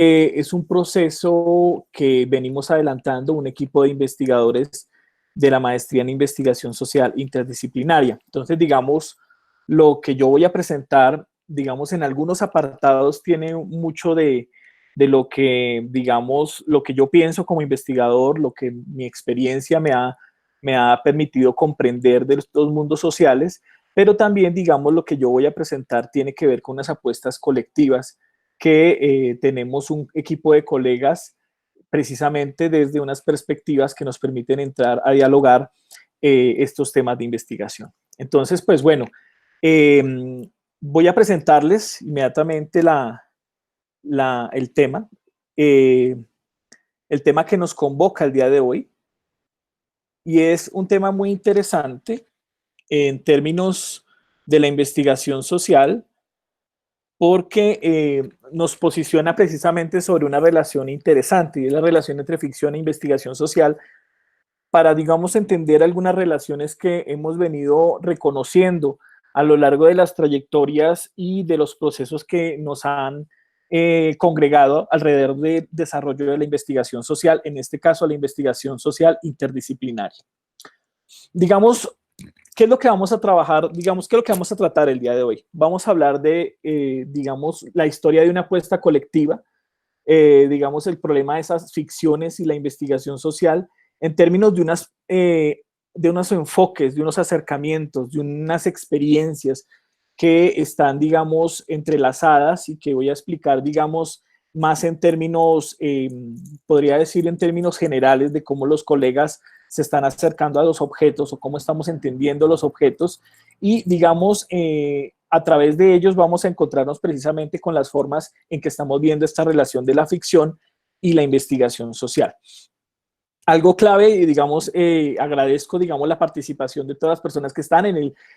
es un proceso que venimos adelantando un equipo de investigadores de la maestría en investigación social interdisciplinaria. Entonces, digamos, lo que yo voy a presentar, digamos, en algunos apartados tiene mucho de lo que, digamos, lo que yo pienso como investigador, lo que mi experiencia me ha permitido comprender de estos mundos sociales, pero también, digamos, lo que yo voy a presentar tiene que ver con unas apuestas colectivas que tenemos un equipo de colegas precisamente desde unas perspectivas que nos permiten entrar a dialogar estos temas de investigación. Entonces, pues bueno, eh, voy a presentarles inmediatamente el tema. Eh, el tema que nos convoca el día de hoy, y es un tema muy interesante en términos de la investigación social, porque nos posiciona precisamente sobre una relación interesante, y es la relación entre ficción e investigación social, para, digamos, entender algunas relaciones que hemos venido reconociendo a lo largo de las trayectorias y de los procesos que nos han congregado alrededor del desarrollo de la investigación social, en este caso la investigación social interdisciplinaria. Digamos, ¿qué es lo que vamos a trabajar? Digamos, ¿qué es lo que vamos a tratar el día de hoy? Vamos a hablar de, digamos, la historia de una apuesta colectiva, digamos, el problema de esas ficciones y la investigación social en términos de unos enfoques, de unos acercamientos, de unas experiencias que están, digamos, entrelazadas y que voy a explicar, digamos, más en términos, podría decir en términos generales de cómo los colegas se están acercando a los objetos o cómo estamos entendiendo los objetos y, digamos, a través de ellos vamos a encontrarnos precisamente con las formas en que estamos viendo esta relación de la ficción y la investigación social. Algo clave, y digamos, agradezco, digamos, la participación de todas las personas que están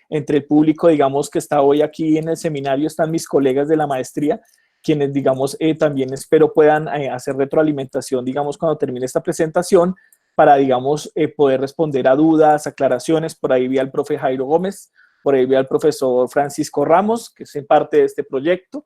entre el público, digamos, que está hoy aquí en el seminario, están mis colegas de la maestría, quienes, digamos, también espero puedan hacer retroalimentación, digamos, cuando termine esta presentación, para, digamos, poder responder a dudas, aclaraciones. Por ahí vi al profe Jairo Gómez, por ahí vi al profesor Francisco Ramos, que es parte de este proyecto.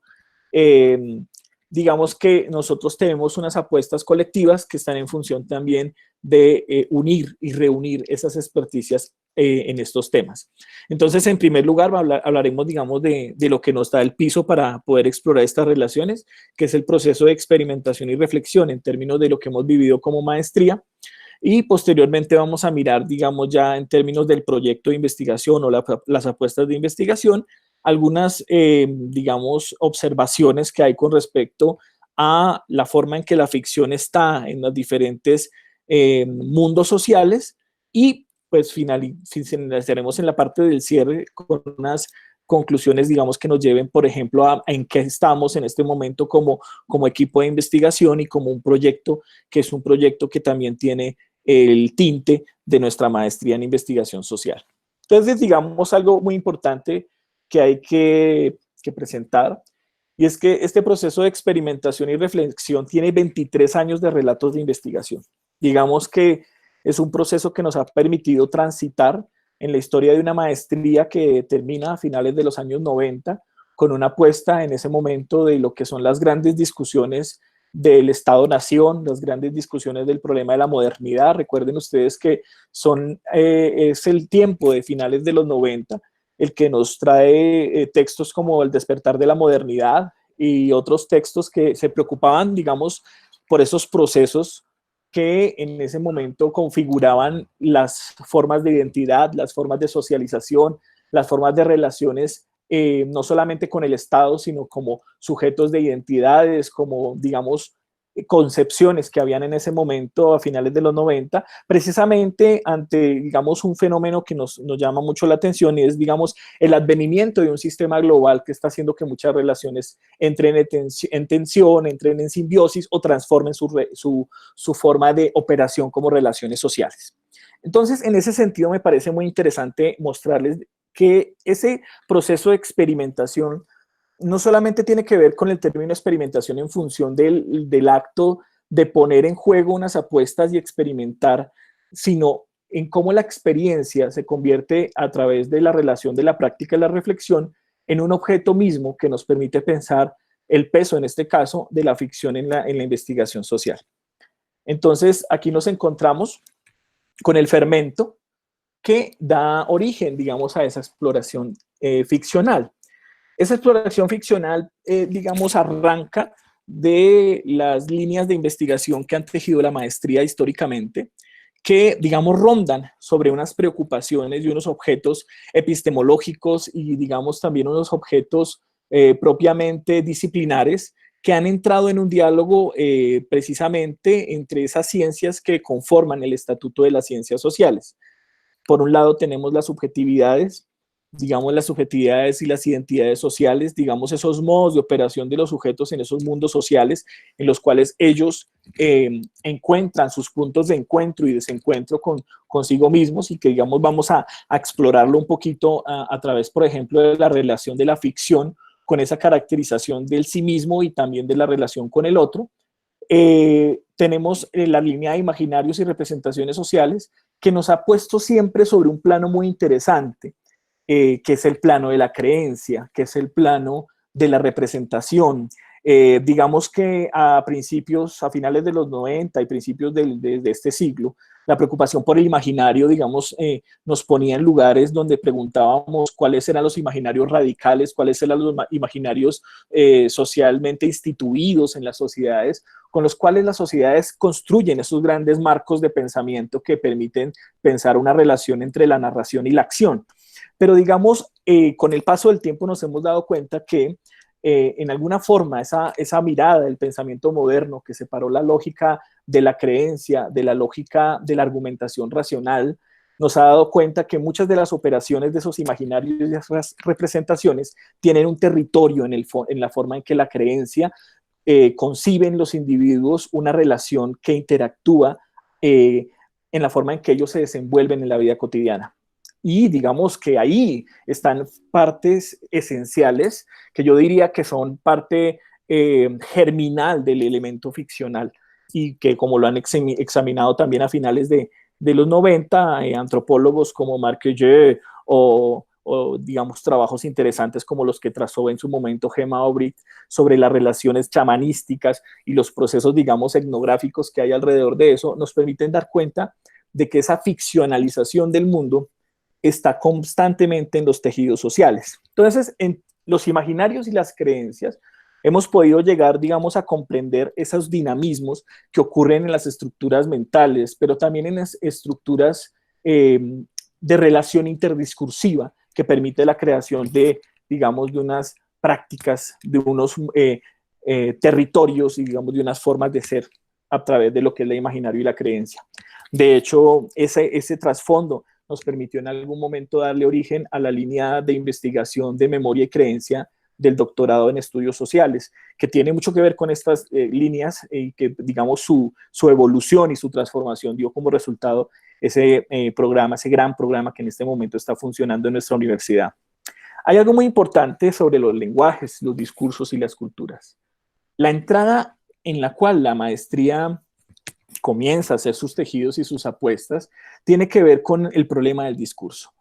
Digamos que nosotros tenemos unas apuestas colectivas que están en función también de unir y reunir esas experticias en estos temas. Entonces, en primer lugar, hablaremos, digamos, de lo que nos da el piso para poder explorar estas relaciones, que es el proceso de experimentación y reflexión en términos de lo que hemos vivido como maestría. Y posteriormente vamos a mirar, digamos, ya en términos del proyecto de investigación o las apuestas de investigación, algunas, digamos, observaciones que hay con respecto a la forma en que la ficción está en los diferentes mundos sociales y pues finalizaremos en la parte del cierre con unas conclusiones, digamos, que nos lleven, por ejemplo, a en qué estamos en este momento como equipo de investigación y como un proyecto que es un proyecto que también tiene el tinte de nuestra maestría en investigación social. Entonces, digamos, algo muy importante que hay que presentar, y es que este proceso de experimentación y reflexión tiene 23 años de relatos de investigación. Digamos que es un proceso que nos ha permitido transitar en la historia de una maestría que termina a finales de los años 90 con una apuesta en ese momento de lo que son las grandes discusiones del Estado-Nación, las grandes discusiones del problema de la modernidad. Recuerden ustedes que es el tiempo de finales de los 90 el que nos trae textos como El despertar de la modernidad y otros textos que se preocupaban, digamos, por esos procesos que en ese momento configuraban las formas de identidad, las formas de socialización, las formas de relaciones, no solamente con el Estado, sino como sujetos de identidades, como, digamos, concepciones que habían en ese momento a finales de los 90, precisamente ante, digamos, un fenómeno que nos llama mucho la atención y es, digamos, el advenimiento de un sistema global que está haciendo que muchas relaciones entren en tensión, entren en simbiosis o transformen su forma de operación como relaciones sociales. Entonces, en ese sentido, me parece muy interesante mostrarles que ese proceso de experimentación no solamente tiene que ver con el término experimentación en función del acto de poner en juego unas apuestas y experimentar, sino en cómo la experiencia se convierte a través de la relación de la práctica y la reflexión en un objeto mismo que nos permite pensar el peso, en este caso, de la ficción en la investigación social. Entonces, aquí nos encontramos con el fermento que da origen, digamos, a esa exploración ficcional. Esa exploración ficcional, digamos, arranca de las líneas de investigación que han tejido la maestría históricamente, que, digamos, rondan sobre unas preocupaciones y unos objetos epistemológicos y, digamos, también unos objetos propiamente disciplinares que han entrado en un diálogo precisamente entre esas ciencias que conforman el estatuto de las ciencias sociales. Por un lado tenemos las subjetividades, digamos las subjetividades y las identidades sociales, digamos esos modos de operación de los sujetos en esos mundos sociales en los cuales ellos encuentran sus puntos de encuentro y desencuentro consigo mismos, y que digamos vamos a explorarlo un poquito a través, por ejemplo, de la relación de la ficción con esa caracterización del sí mismo y también de la relación con el otro. Tenemos la línea de imaginarios y representaciones sociales, que nos ha puesto siempre sobre un plano muy interesante, que es el plano de la creencia, que es el plano de la representación. Digamos que a finales de los 90 y principios de este siglo, la preocupación por el imaginario, digamos, nos ponía en lugares donde preguntábamos cuáles eran los imaginarios radicales, cuáles eran los imaginarios socialmente instituidos en las sociedades, con los cuales las sociedades construyen esos grandes marcos de pensamiento que permiten pensar una relación entre la narración y la acción. Pero digamos, con el paso del tiempo nos hemos dado cuenta que en alguna forma esa mirada del pensamiento moderno que separó la lógica de la creencia, de la lógica de la argumentación racional, nos ha dado cuenta que muchas de las operaciones de esos imaginarios y esas representaciones tienen un territorio en la forma en que la creencia concibe en los individuos una relación que interactúa en la forma en que ellos se desenvuelven en la vida cotidiana. Y digamos que ahí están partes esenciales que yo diría que son parte germinal del elemento ficcional, y que, como lo han examinado también a finales de los 90, antropólogos como Marc Augé o digamos trabajos interesantes como los que trazó en su momento Gemma Obrit sobre las relaciones chamanísticas y los procesos, digamos, etnográficos que hay alrededor de eso, nos permiten dar cuenta de que esa ficcionalización del mundo está constantemente en los tejidos sociales. Entonces, en los imaginarios y las creencias hemos podido llegar, digamos, a comprender esos dinamismos que ocurren en las estructuras mentales, pero también en las estructuras de relación interdiscursiva que permite la creación de, digamos, de unas prácticas, de unos territorios y, digamos, de unas formas de ser a través de lo que es el imaginario y la creencia. De hecho, ese trasfondo nos permitió en algún momento darle origen a la línea de investigación de memoria y creencia del doctorado en estudios sociales, que tiene mucho que ver con estas líneas y que, digamos, su evolución y su transformación dio como resultado ese programa, ese gran programa que en este momento está funcionando en nuestra universidad. Hay algo muy importante sobre los lenguajes, los discursos y las culturas. La entrada en la cual la maestría comienza a hacer sus tejidos y sus apuestas tiene que ver con el problema del discurso.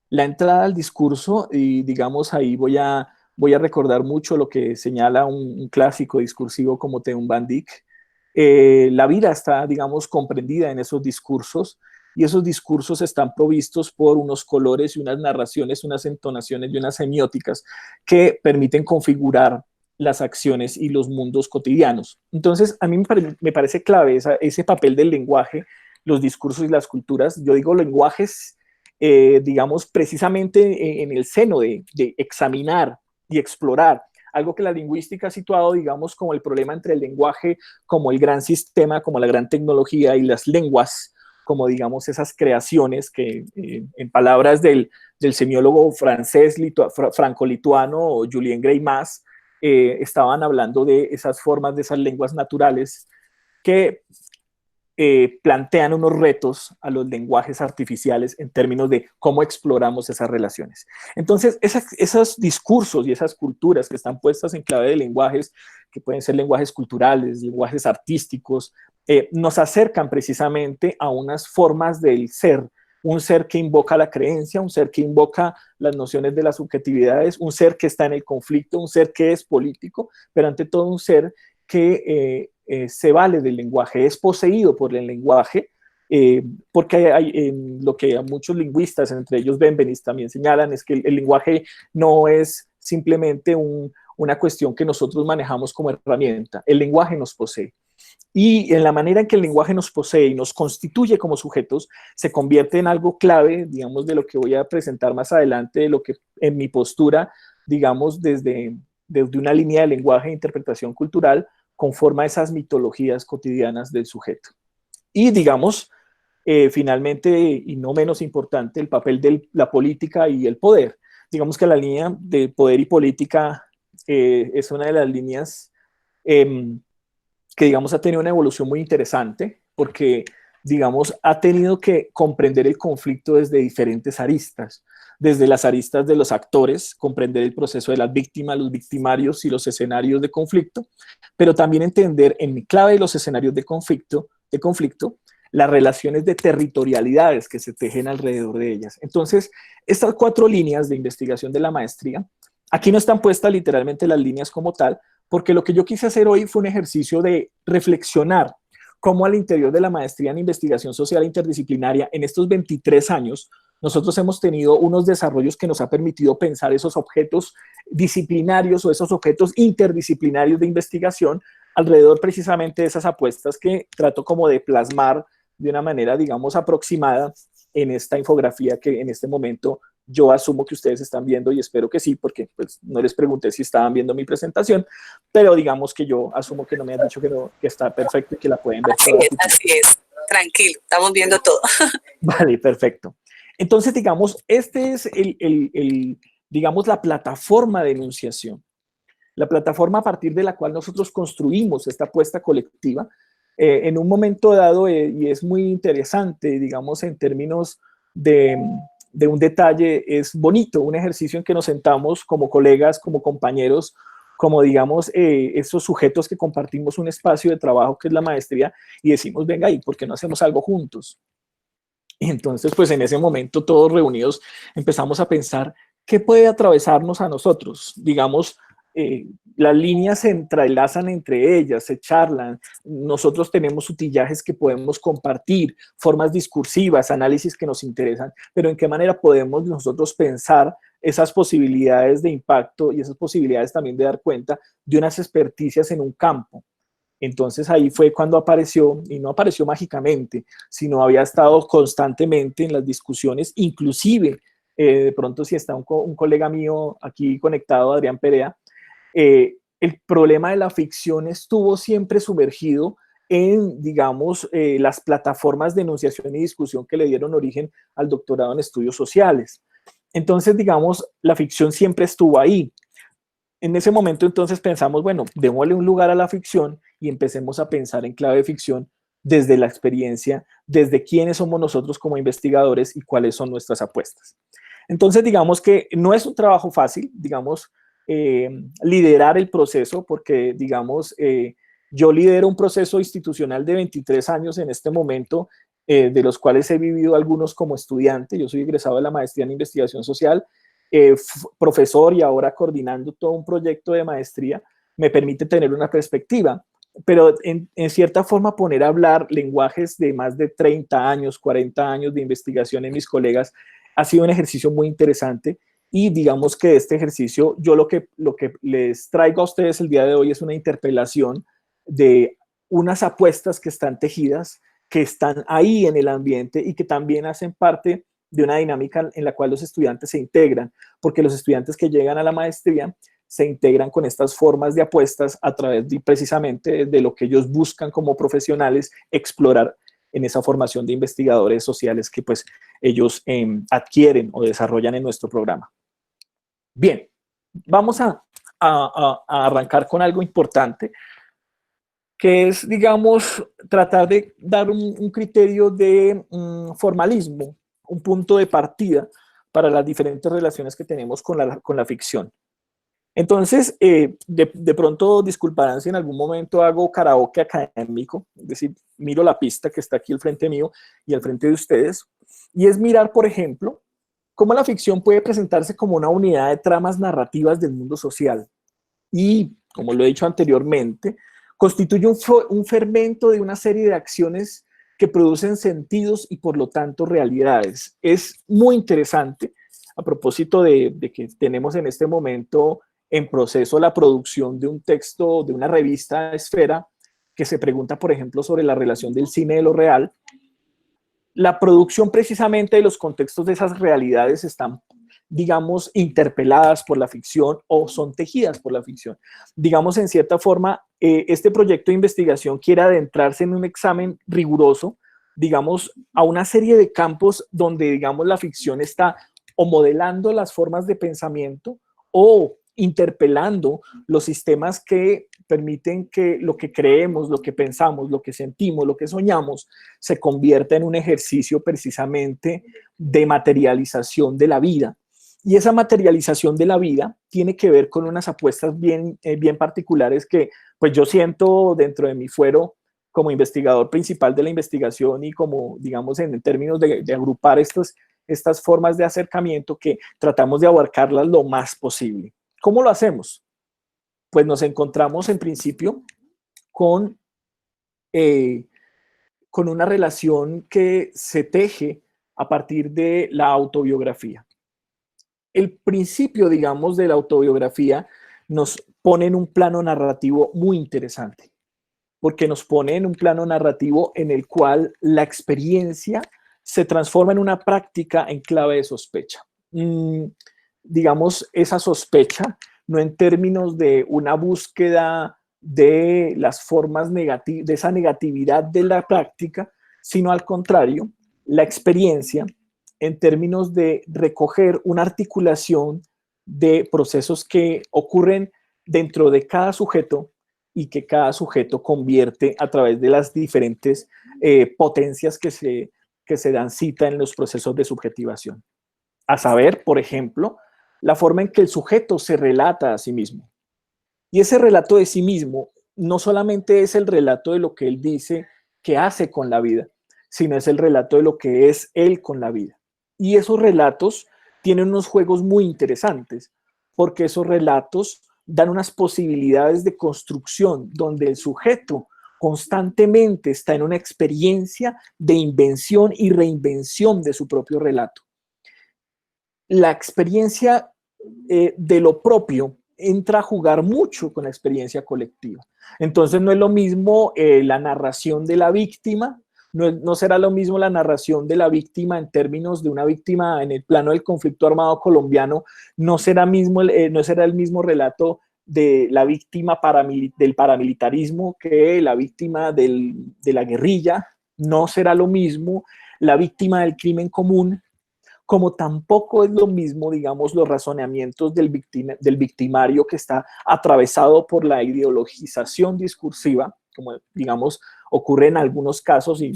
La entrada al discurso, y digamos ahí voy a recordar mucho lo que señala un clásico discursivo como Teun Van Dyck. La vida está, digamos, comprendida en esos discursos, y esos discursos están provistos por unos colores y unas narraciones, unas entonaciones y unas semióticas que permiten configurar las acciones y los mundos cotidianos. Entonces, a mí me parece clave ese papel del lenguaje, los discursos y las culturas. Yo digo lenguajes, digamos, precisamente en el seno de examinar y explorar algo que la lingüística ha situado, digamos, como el problema entre el lenguaje como el gran sistema, como la gran tecnología, y las lenguas como, digamos, esas creaciones que, en palabras del semiólogo francés franco-lituano Julien Greimas, estaban hablando de esas formas, de esas lenguas naturales que plantean unos retos a los lenguajes artificiales en términos de cómo exploramos esas relaciones. Entonces, esos discursos y esas culturas que están puestas en clave de lenguajes, que pueden ser lenguajes culturales, lenguajes artísticos, nos acercan precisamente a unas formas del ser un ser que invoca la creencia, un ser que invoca las nociones de las subjetividades, un ser que está en el conflicto, un ser que es político, pero ante todo un ser que se vale del lenguaje, es poseído por el lenguaje, porque lo que a muchos lingüistas, entre ellos Benveniste, también señalan, es que el lenguaje no es simplemente una cuestión que nosotros manejamos como herramienta, el lenguaje nos posee. Y en la manera en que el lenguaje nos posee y nos constituye como sujetos, se convierte en algo clave, digamos, de lo que voy a presentar más adelante, de lo que en mi postura, digamos, desde una línea de lenguaje e interpretación cultural, conforma esas mitologías cotidianas del sujeto. Y digamos, finalmente, y no menos importante, el papel de la política y el poder. Digamos que la línea de poder y política es una de las líneas que, digamos, ha tenido una evolución muy interesante, porque, digamos, ha tenido que comprender el conflicto desde diferentes aristas, desde las aristas de los actores, comprender el proceso de las víctimas, los victimarios y los escenarios de conflicto, pero también entender en clave de los escenarios de conflicto, las relaciones de territorialidades que se tejen alrededor de ellas. Entonces, estas 4 líneas de investigación de la maestría, aquí no están puestas literalmente las líneas como tal, porque lo que yo quise hacer hoy fue un ejercicio de reflexionar cómo al interior de la maestría en investigación social interdisciplinaria, en estos 23 años, nosotros hemos tenido unos desarrollos que nos ha permitido pensar esos objetos disciplinarios o esos objetos interdisciplinarios de investigación alrededor precisamente de esas apuestas que trato como de plasmar de una manera, digamos, aproximada en esta infografía que en este momento yo asumo que ustedes están viendo y espero que sí, porque pues, no les pregunté si estaban viendo mi presentación, pero digamos que yo asumo que no me han dicho que, no, que está perfecto y que la pueden ver. Así es. Tranquilo, estamos viendo todo. Vale, perfecto. Entonces, digamos, este es digamos, la plataforma de enunciación. La plataforma a partir de la cual nosotros construimos esta apuesta colectiva en un momento dado, y es muy interesante, digamos, en términos de un detalle, es bonito, un ejercicio en que nos sentamos como colegas, como compañeros, como digamos, esos sujetos que compartimos un espacio de trabajo que es la maestría y decimos, venga, ¿y por qué no hacemos algo juntos? Y entonces, pues en ese momento todos reunidos empezamos a pensar qué puede atravesarnos a nosotros, digamos, las líneas se entrelazan entre ellas, se charlan, nosotros tenemos utillajes que podemos compartir, formas discursivas, análisis que nos interesan, pero en qué manera podemos nosotros pensar esas posibilidades de impacto y esas posibilidades también de dar cuenta de unas experticias en un campo. Entonces ahí fue cuando apareció, y no apareció mágicamente, sino había estado constantemente en las discusiones, inclusive de pronto si está un colega mío aquí conectado, Adrián Perea, el problema de la ficción estuvo siempre sumergido en, digamos, las plataformas de enunciación y discusión que le dieron origen al doctorado en estudios sociales. Entonces, digamos, la ficción siempre estuvo ahí. En ese momento, entonces, pensamos, bueno, démosle un lugar a la ficción y empecemos a pensar en clave de ficción desde la experiencia, desde quiénes somos nosotros como investigadores y cuáles son nuestras apuestas. Entonces, digamos que no es un trabajo fácil, digamos, liderar el proceso, porque, digamos, yo lidero un proceso institucional de 23 años en este momento, de los cuales he vivido algunos como estudiante. Yo soy egresado de la maestría en investigación social, profesor y ahora coordinando todo un proyecto de maestría, me permite tener una perspectiva, pero en cierta forma poner a hablar lenguajes de más de 30 años, 40 años de investigación en mis colegas ha sido un ejercicio muy interesante. Y digamos que este ejercicio, yo lo que les traigo a ustedes el día de hoy es una interpelación de unas apuestas que están tejidas, que están ahí en el ambiente y que también hacen parte de una dinámica en la cual los estudiantes se integran, porque los estudiantes que llegan a la maestría se integran con estas formas de apuestas a través de, precisamente de lo que ellos buscan como profesionales explorar en esa formación de investigadores sociales que pues ellos adquieren o desarrollan en nuestro programa. Bien, vamos a arrancar con algo importante, que es, digamos, tratar de dar un criterio de formalismo, un punto de partida para las diferentes relaciones que tenemos con la ficción. Entonces, de pronto disculparán si en algún momento hago karaoke académico, es decir, miro la pista que está aquí al frente mío y al frente de ustedes, y es mirar, por ejemplo, cómo la ficción puede presentarse como una unidad de tramas narrativas del mundo social. Y, como lo he dicho anteriormente, constituye un fermento de una serie de acciones que producen sentidos y por lo tanto realidades. Es muy interesante, a propósito de que tenemos en este momento en proceso la producción de un texto de una revista Esfera que se pregunta, por ejemplo, sobre la relación del cine de lo real. La producción precisamente de los contextos de esas realidades están, digamos, interpeladas por la ficción o son tejidas por la ficción. Digamos, en cierta forma, este proyecto de investigación quiere adentrarse en un examen riguroso, digamos, a una serie de campos donde, digamos, la ficción está o modelando las formas de pensamiento o interpelando los sistemas que permiten que lo que creemos, lo que pensamos, lo que sentimos, lo que soñamos, se convierta en un ejercicio precisamente de materialización de la vida. Y esa materialización de la vida tiene que ver con unas apuestas bien particulares que pues yo siento dentro de mi fuero como investigador principal de la investigación y como, digamos, en términos de agrupar estas formas de acercamiento que tratamos de abarcarlas lo más posible. ¿Cómo lo hacemos? Pues nos encontramos en principio con una relación que se teje a partir de la autobiografía. El principio, digamos, de la autobiografía nos pone en un plano narrativo muy interesante, porque nos pone en un plano narrativo en el cual la experiencia se transforma en una práctica en clave de sospecha. Digamos, esa sospecha, no en términos de una búsqueda de las formas negativas, de esa negatividad de la práctica, sino al contrario, la experiencia en términos de recoger una articulación de procesos que ocurren dentro de cada sujeto y que cada sujeto convierte a través de las diferentes potencias que se dan cita en los procesos de subjetivación. A saber, por ejemplo, la forma en que el sujeto se relata a sí mismo. Y ese relato de sí mismo no solamente es el relato de lo que él dice que hace con la vida, sino es el relato de lo que es él con la vida. Y esos relatos tienen unos juegos muy interesantes, porque esos relatos dan unas posibilidades de construcción donde el sujeto constantemente está en una experiencia de invención y reinvención de su propio relato. La experiencia de lo propio entra a jugar mucho con la experiencia colectiva. Entonces no es lo mismo la narración de la víctima, no será lo mismo la narración de la víctima en términos de una víctima en el plano del conflicto armado colombiano, no será el mismo relato de la víctima del paramilitarismo que la víctima de la guerrilla, no será lo mismo la víctima del crimen común, como tampoco es lo mismo, digamos, los razonamientos del victimario que está atravesado por la ideologización discursiva, como, digamos, ocurre en algunos casos y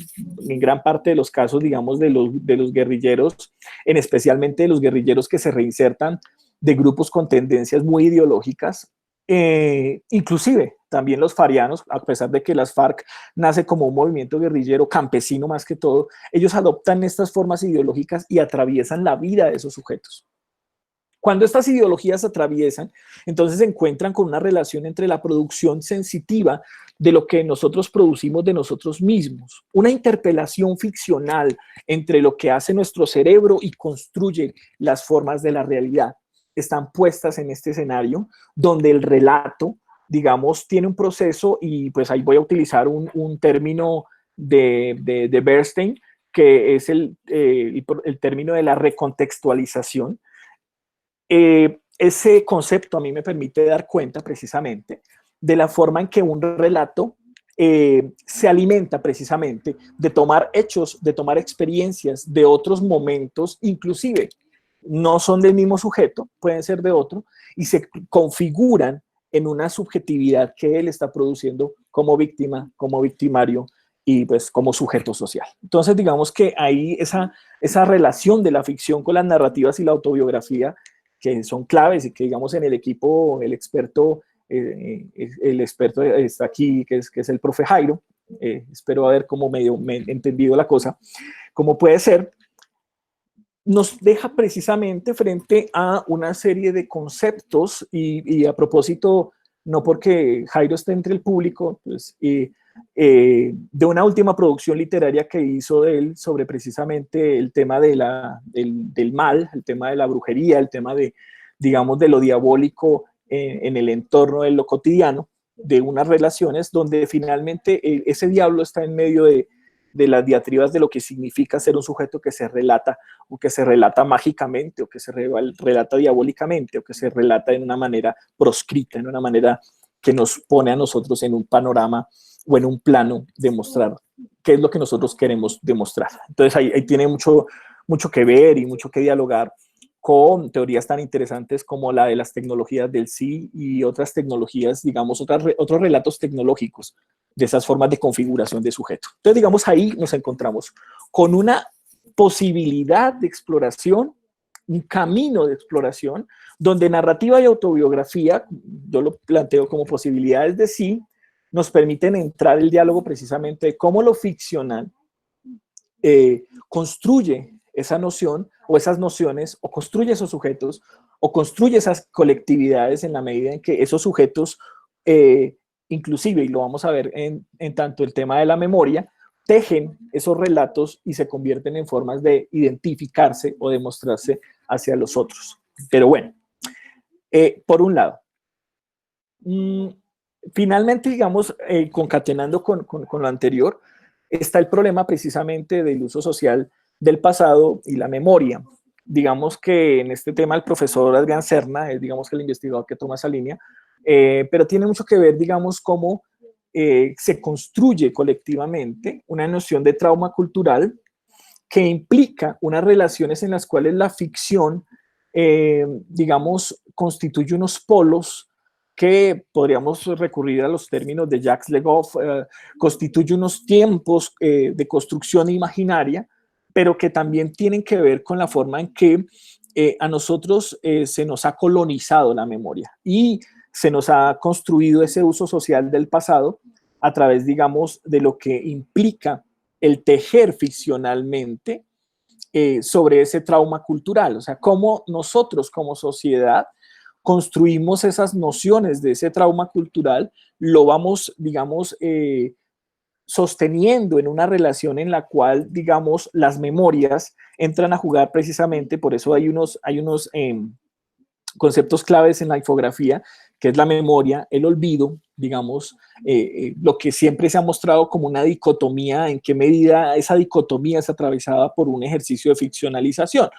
en gran parte de los casos, digamos, de los guerrilleros, en especialmente de los guerrilleros que se reinsertan de grupos con tendencias muy ideológicas. Inclusive también los farianos, a pesar de que las FARC nace como un movimiento guerrillero campesino más que todo, ellos adoptan estas formas ideológicas y atraviesan la vida de esos sujetos. Cuando estas ideologías atraviesan, entonces se encuentran con una relación entre la producción sensitiva de lo que nosotros producimos de nosotros mismos, una interpelación ficcional entre lo que hace nuestro cerebro y construye las formas de la realidad. Están puestas en este escenario donde el relato, digamos, tiene un proceso y pues ahí voy a utilizar un término de Bernstein, que es el término de la recontextualización. Ese concepto a mí me permite dar cuenta precisamente de la forma en que un relato se alimenta precisamente de tomar hechos, de tomar experiencias de otros momentos, inclusive no son del mismo sujeto, pueden ser de otro, y se configuran en una subjetividad que él está produciendo como víctima, como victimario y pues como sujeto social. Entonces digamos que ahí esa relación de la ficción con las narrativas y la autobiografía que son claves y que, digamos, en el equipo, el experto está aquí, que es el profe Jairo. Espero haber como medio entendido la cosa. Como puede ser, nos deja precisamente frente a una serie de conceptos y a propósito, no porque Jairo esté entre el público, pues, de una última producción literaria que hizo de él sobre precisamente el tema del mal, el tema de la brujería, el tema de, digamos, de lo diabólico en el entorno de lo cotidiano, de unas relaciones donde finalmente ese diablo está en medio de las diatribas de lo que significa ser un sujeto que se relata, o que se relata mágicamente, o que se relata diabólicamente, o que se relata de una manera proscrita, en una manera que nos pone a nosotros en un panorama o en un plano de mostrar qué es lo que nosotros queremos demostrar. Entonces ahí tiene mucho que ver y mucho que dialogar con teorías tan interesantes como la de las tecnologías del sí y otras tecnologías, digamos, otros relatos tecnológicos de esas formas de configuración de sujeto. Entonces, digamos, ahí nos encontramos con una posibilidad de exploración, un camino de exploración, donde narrativa y autobiografía, yo lo planteo como posibilidades de sí, nos permiten entrar el diálogo precisamente de cómo lo ficcional construye esa noción o esas nociones, o construye esos sujetos, o construye esas colectividades en la medida en que esos sujetos, inclusive, y lo vamos a ver en tanto el tema de la memoria, tejen esos relatos y se convierten en formas de identificarse o de mostrarse hacia los otros. Pero bueno, por un lado, finalmente, digamos, concatenando con lo anterior, está el problema precisamente del uso social del pasado y la memoria. Digamos que en este tema el profesor Adrián Serna es, digamos, que el investigador que toma esa línea, pero tiene mucho que ver, digamos, cómo se construye colectivamente una noción de trauma cultural que implica unas relaciones en las cuales la ficción, digamos, constituye unos polos que podríamos recurrir a los términos de Jacques Le Goff, constituye unos tiempos de construcción imaginaria, pero que también tienen que ver con la forma en que a nosotros se nos ha colonizado la memoria y se nos ha construido ese uso social del pasado a través, digamos, de lo que implica el tejer ficcionalmente sobre ese trauma cultural. O sea, cómo nosotros como sociedad construimos esas nociones de ese trauma cultural, lo vamos, digamos, sosteniendo en una relación en la cual, digamos, las memorias entran a jugar precisamente, por eso hay unos conceptos claves en la infografía, que es la memoria, el olvido, digamos, lo que siempre se ha mostrado como una dicotomía, en qué medida esa dicotomía es atravesada por un ejercicio de ficcionalización.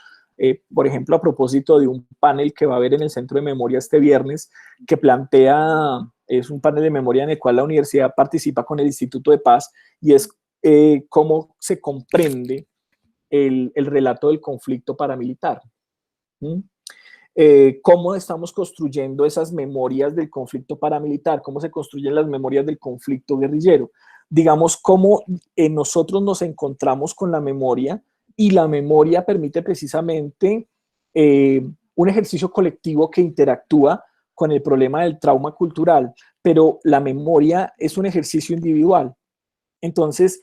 Por ejemplo, a propósito de un panel que va a haber en el Centro de Memoria este viernes, que plantea, es un panel de memoria en el cual la universidad participa con el Instituto de Paz, y es cómo se comprende el relato del conflicto paramilitar. Cómo estamos construyendo esas memorias del conflicto paramilitar, cómo se construyen las memorias del conflicto guerrillero. Digamos, cómo nosotros nos encontramos con la memoria, y la memoria permite precisamente un ejercicio colectivo que interactúa con el problema del trauma cultural, pero la memoria es un ejercicio individual. Entonces,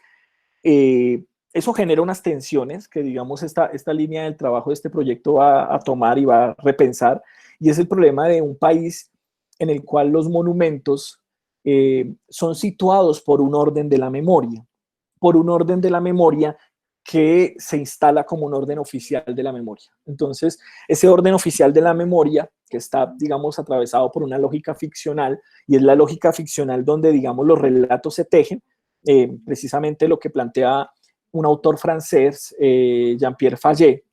eso genera unas tensiones que, digamos, esta línea del trabajo de este proyecto va a tomar y va a repensar, y es el problema de un país en el cual los monumentos son situados por un orden de la memoria, que se instala como un orden oficial de la memoria. Entonces, ese orden oficial de la memoria, que está, digamos, atravesado por una lógica ficcional, y es la lógica ficcional donde, digamos, los relatos se tejen, precisamente lo que plantea un autor francés, Jean-Pierre Fayet,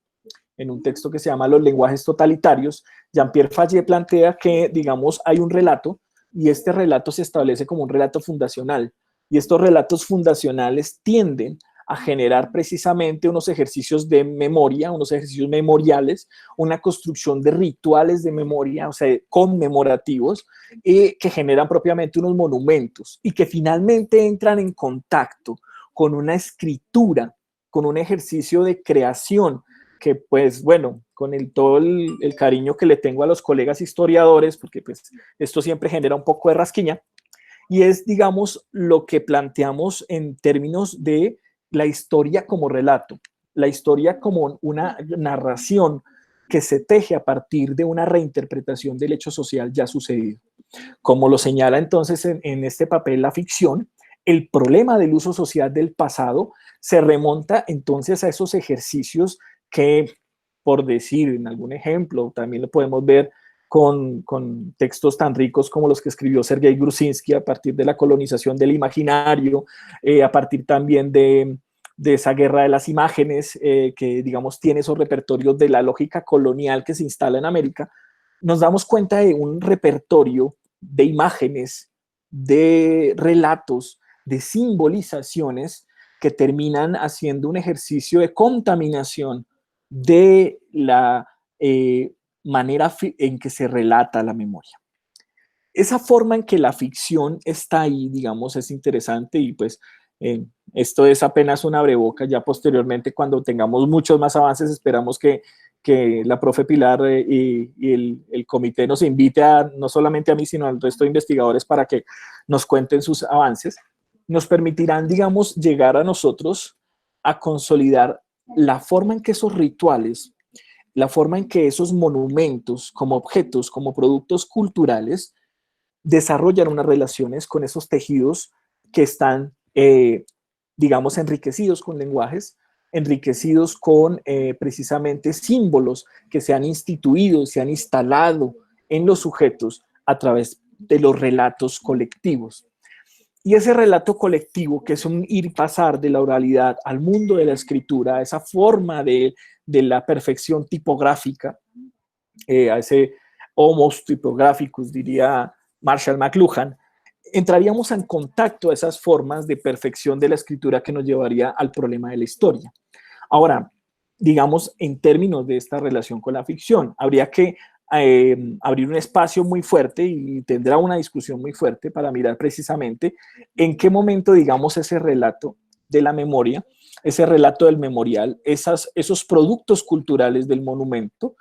en un texto que se llama Los lenguajes totalitarios. Jean-Pierre Fayet plantea que, digamos, hay un relato, y este relato se establece como un relato fundacional, y estos relatos fundacionales tienden a generar precisamente unos ejercicios de memoria, unos ejercicios memoriales, una construcción de rituales de memoria, o sea, conmemorativos, que generan propiamente unos monumentos y que finalmente entran en contacto con una escritura, con un ejercicio de creación que pues bueno, con todo el cariño que le tengo a los colegas historiadores, porque pues esto siempre genera un poco de rasquiña, y es, digamos, lo que planteamos en términos de la historia como relato, la historia como una narración que se teje a partir de una reinterpretación del hecho social ya sucedido. Como lo señala entonces en este papel la ficción, el problema del uso social del pasado se remonta entonces a esos ejercicios que, por decir en algún ejemplo, también lo podemos ver con textos tan ricos como los que escribió Sergei Grusinski a partir de la colonización del imaginario, a partir también de esa guerra de las imágenes, que digamos tiene esos repertorios de la lógica colonial que se instala en América, nos damos cuenta de un repertorio de imágenes, de relatos, de simbolizaciones que terminan haciendo un ejercicio de contaminación de la manera en que se relata la memoria. Esa forma en que la ficción está ahí, digamos, es interesante y pues esto es apenas una abreboca. Ya posteriormente, cuando tengamos muchos más avances, esperamos que la profe Pilar y el comité nos invite no solamente a mí, sino al resto de investigadores para que nos cuenten sus avances. Nos permitirán, digamos, llegar a nosotros a consolidar la forma en que esos rituales, la forma en que esos monumentos como objetos, como productos culturales, desarrollan unas relaciones con esos tejidos que están, digamos, enriquecidos con lenguajes, enriquecidos con precisamente símbolos que se han instituido, se han instalado en los sujetos a través de los relatos colectivos. Y ese relato colectivo, que es un ir pasar de la oralidad al mundo de la escritura, a esa forma de la perfección tipográfica, a ese homos typographicus, diría Marshall McLuhan, entraríamos en contacto a esas formas de perfección de la escritura que nos llevaría al problema de la historia. Ahora, digamos, en términos de esta relación con la ficción, habría que abrir un espacio muy fuerte y tendrá una discusión muy fuerte para mirar precisamente en qué momento, digamos, ese relato de la memoria, ese relato del memorial, esos productos culturales del monumento,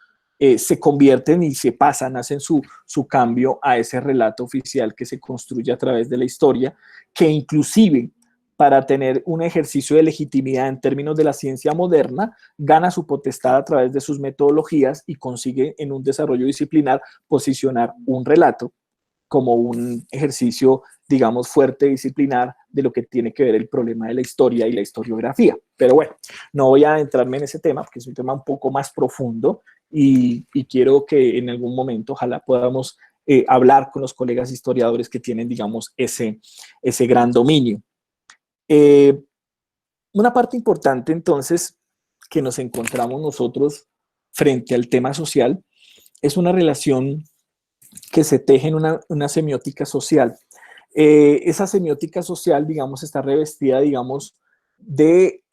se convierten y se pasan, hacen su cambio a ese relato oficial que se construye a través de la historia, que inclusive para tener un ejercicio de legitimidad en términos de la ciencia moderna, gana su potestad a través de sus metodologías y consigue en un desarrollo disciplinar posicionar un relato como un ejercicio, digamos, fuerte, disciplinar de lo que tiene que ver el problema de la historia y la historiografía. Pero bueno, no voy a adentrarme en ese tema porque es un tema un poco más profundo y quiero que en algún momento ojalá podamos hablar con los colegas historiadores que tienen, digamos, ese gran dominio. Una parte importante entonces que nos encontramos nosotros frente al tema social es una relación que se teje en una semiótica social. Esa semiótica social, digamos, está revestida, digamos, de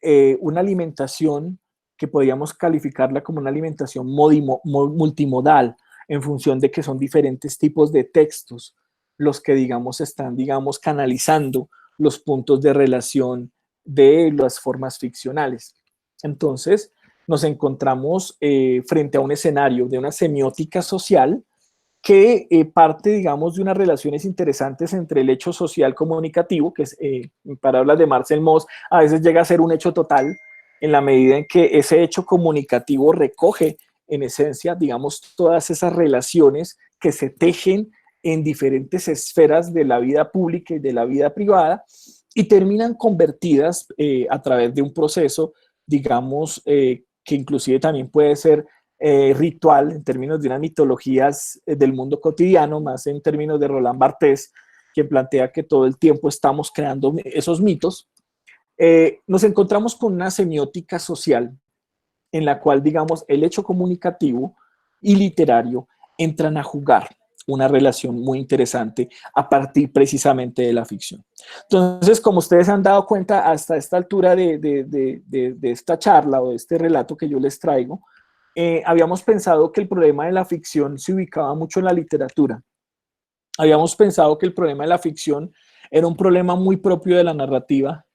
una alimentación que podríamos calificarla como una alimentación multimodal, en función de que son diferentes tipos de textos los que, digamos, están, digamos, canalizando los puntos de relación de las formas ficcionales. Entonces, nos encontramos frente a un escenario de una semiótica social que parte, digamos, de unas relaciones interesantes entre el hecho social comunicativo, que es, en palabras de Marcel Mauss, a veces llega a ser un hecho total, en la medida en que ese hecho comunicativo recoge, en esencia, digamos, todas esas relaciones que se tejen en diferentes esferas de la vida pública y de la vida privada y terminan convertidas a través de un proceso, digamos, que inclusive también puede ser ritual en términos de unas mitologías del mundo cotidiano, más en términos de Roland Barthes, quien plantea que todo el tiempo estamos creando esos mitos. Nos encontramos con una semiótica social en la cual, digamos, el hecho comunicativo y literario entran a jugar una relación muy interesante a partir precisamente de la ficción. Entonces, como ustedes han dado cuenta hasta esta altura de esta charla o de este relato que yo les traigo, habíamos pensado que el problema de la ficción se ubicaba mucho en la literatura. Habíamos pensado que el problema de la ficción era un problema muy propio de la narrativa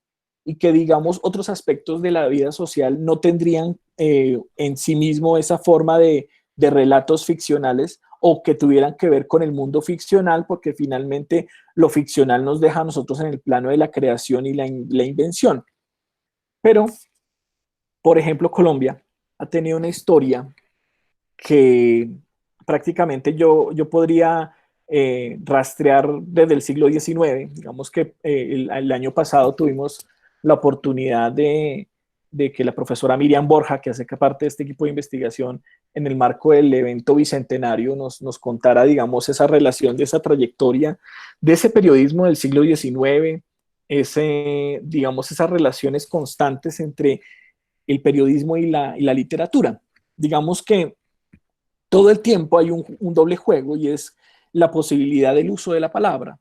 y que, digamos, otros aspectos de la vida social no tendrían en sí mismo esa forma de relatos ficcionales o que tuvieran que ver con el mundo ficcional, porque finalmente lo ficcional nos deja a nosotros en el plano de la creación y la invención. Pero, por ejemplo, Colombia ha tenido una historia que prácticamente yo podría rastrear desde el siglo XIX. Digamos que el año pasado tuvimos la oportunidad de que la profesora Miriam Borja, que hace parte de este equipo de investigación, en el marco del evento bicentenario, nos contara, digamos, esa relación de esa trayectoria, de ese periodismo del siglo XIX, digamos, esas relaciones constantes entre el periodismo y la literatura. Digamos que todo el tiempo hay un doble juego y es la posibilidad del uso de la palabra.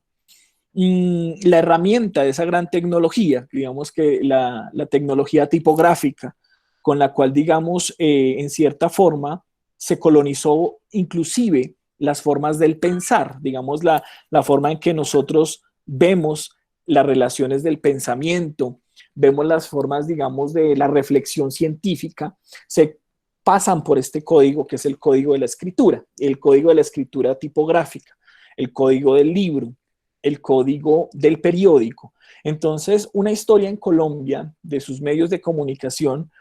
La herramienta de esa gran tecnología, digamos que la tecnología tipográfica, con la cual, digamos, en cierta forma, se colonizó inclusive las formas del pensar, digamos, la forma en que nosotros vemos las relaciones del pensamiento, vemos las formas, digamos, de la reflexión científica, se pasan por este código que es el código de la escritura, el código de la escritura tipográfica, el código del libro, el código del periódico. Entonces, una historia en Colombia de sus medios de comunicación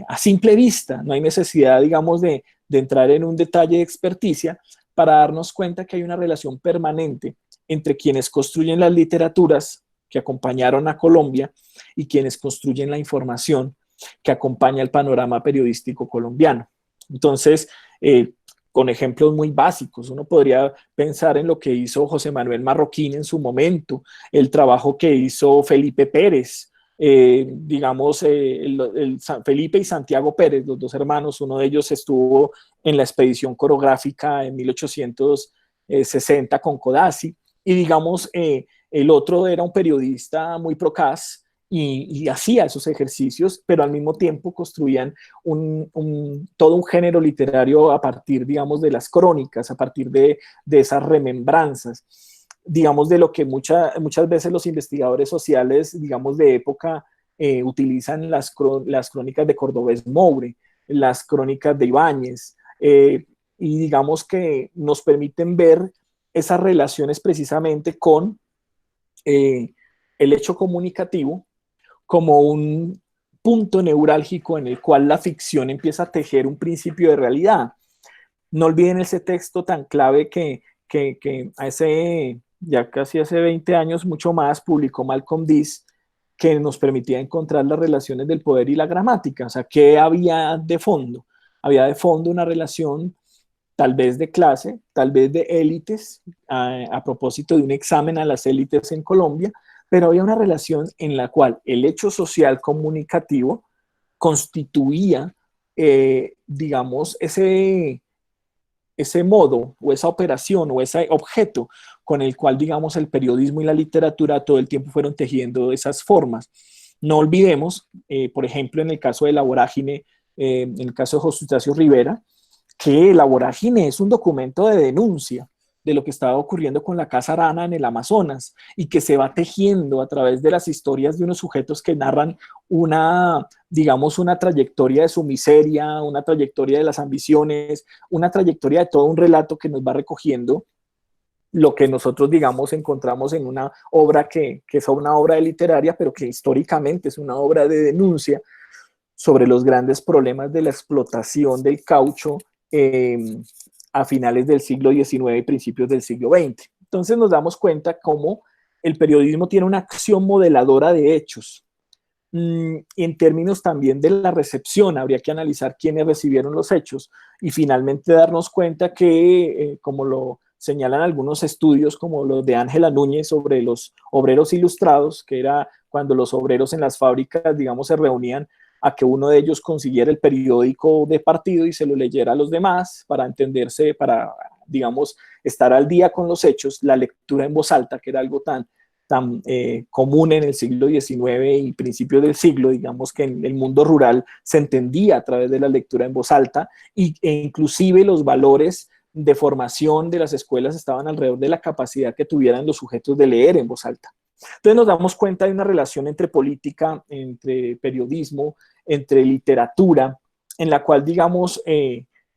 a simple vista, no hay necesidad, digamos, de entrar en un detalle de experticia para darnos cuenta que hay una relación permanente entre quienes construyen las literaturas que acompañaron a Colombia y quienes construyen la información que acompaña el panorama periodístico colombiano. Entonces, con ejemplos muy básicos, uno podría pensar en lo que hizo José Manuel Marroquín en su momento, el trabajo que hizo Felipe Pérez, digamos, Felipe y Santiago Pérez, los dos hermanos, uno de ellos estuvo en la expedición coreográfica en 1860 con Codazzi, y digamos, el otro era un periodista muy procaz, y hacía esos ejercicios, pero al mismo tiempo construían todo un género literario a partir, digamos, de las crónicas, a partir de esas remembranzas, digamos, de lo que muchas veces los investigadores sociales, digamos, de época, utilizan las crónicas de Cordovés Moure, las crónicas de Ibáñez, y digamos que nos permiten ver esas relaciones precisamente con el hecho comunicativo como un punto neurálgico en el cual la ficción empieza a tejer un principio de realidad. No olviden ese texto tan clave que ya casi hace 20 años, mucho más, publicó Malcolm Dees, que nos permitía encontrar las relaciones del poder y la gramática. O sea, ¿qué había de fondo? Había de fondo una relación tal vez de clase, tal vez de élites, a propósito de un examen a las élites en Colombia, pero había una relación en la cual el hecho social comunicativo constituía, digamos, ese modo o esa operación o ese objeto con el cual, digamos, el periodismo y la literatura todo el tiempo fueron tejiendo esas formas. No olvidemos, por ejemplo, en el caso de La Vorágine, en el caso de José Ignacio Rivera, que La Vorágine es un documento de denuncia de lo que estaba ocurriendo con la Casa Arana en el Amazonas y que se va tejiendo a través de las historias de unos sujetos que narran digamos, una trayectoria de su miseria, una trayectoria de las ambiciones, una trayectoria de todo un relato que nos va recogiendo lo que nosotros, digamos, encontramos en una obra que es una obra literaria, pero que históricamente es una obra de denuncia sobre los grandes problemas de la explotación del caucho a finales del siglo XIX y principios del siglo XX. Entonces nos damos cuenta cómo el periodismo tiene una acción modeladora de hechos. En términos también de la recepción, habría que analizar quiénes recibieron los hechos y finalmente darnos cuenta que, como lo señalan algunos estudios, como los de Ángela Núñez sobre los obreros ilustrados, que era cuando los obreros en las fábricas, digamos, se reunían a que uno de ellos consiguiera el periódico de partido y se lo leyera a los demás para entenderse, para, digamos, estar al día con los hechos, la lectura en voz alta, que era algo tan común en el siglo XIX y principios del siglo, digamos que en el mundo rural se entendía a través de la lectura en voz alta e inclusive los valores de formación de las escuelas estaban alrededor de la capacidad que tuvieran los sujetos de leer en voz alta. Entonces nos damos cuenta de una relación entre política, entre periodismo, entre literatura, en la cual, digamos,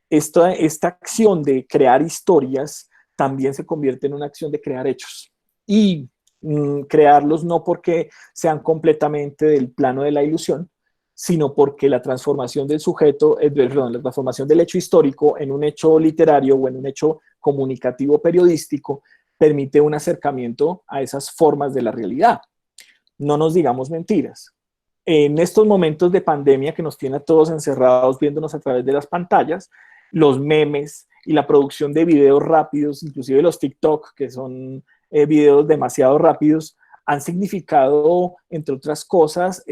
esta acción de crear historias también se convierte en una acción de crear hechos. Y crearlos no porque sean completamente del plano de la ilusión, sino porque la transformación del sujeto, perdón, la transformación del hecho histórico en un hecho literario o en un hecho comunicativo periodístico permite un acercamiento a esas formas de la realidad. No nos digamos mentiras. En estos momentos de pandemia que nos tiene a todos encerrados viéndonos a través de las pantallas, los memes y la producción de videos rápidos, inclusive los TikTok, que son videos demasiado rápidos, han significado, entre otras cosas,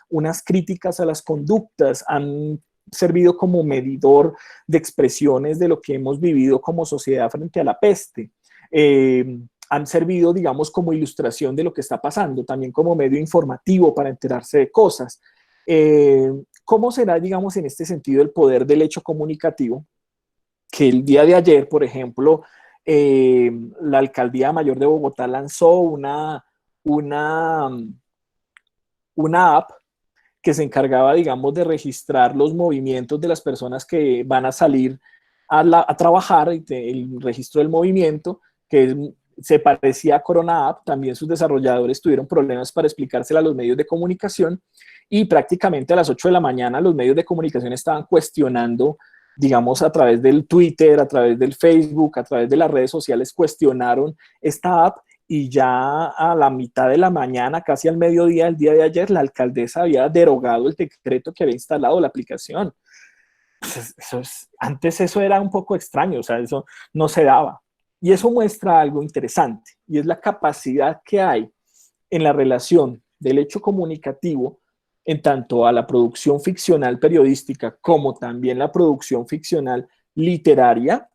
unas críticas a las conductas, han servido como medidor de expresiones de lo que hemos vivido como sociedad frente a la peste. Han servido, digamos, como ilustración de lo que está pasando, también como medio informativo para enterarse de cosas. ¿Cómo será, digamos, en este sentido el poder del hecho comunicativo? Que el día de ayer, por ejemplo, la Alcaldía Mayor de Bogotá lanzó una app que se encargaba, digamos, de registrar los movimientos de las personas que van a salir a trabajar, el registro del movimiento, que se parecía a Corona App. También sus desarrolladores tuvieron problemas para explicársela a los medios de comunicación y prácticamente a las 8 de la mañana los medios de comunicación estaban cuestionando, digamos, a través del Twitter, a través del Facebook, a través de las redes sociales, cuestionaron esta app y ya a la mitad de la mañana, casi al mediodía del día de ayer, la alcaldesa había derogado el decreto que había instalado la aplicación. Pues antes eso era un poco extraño, o sea, eso no se daba. Y eso muestra algo interesante, y es la capacidad que hay en la relación del hecho comunicativo en tanto a la producción ficcional periodística como también la producción ficcional literaria,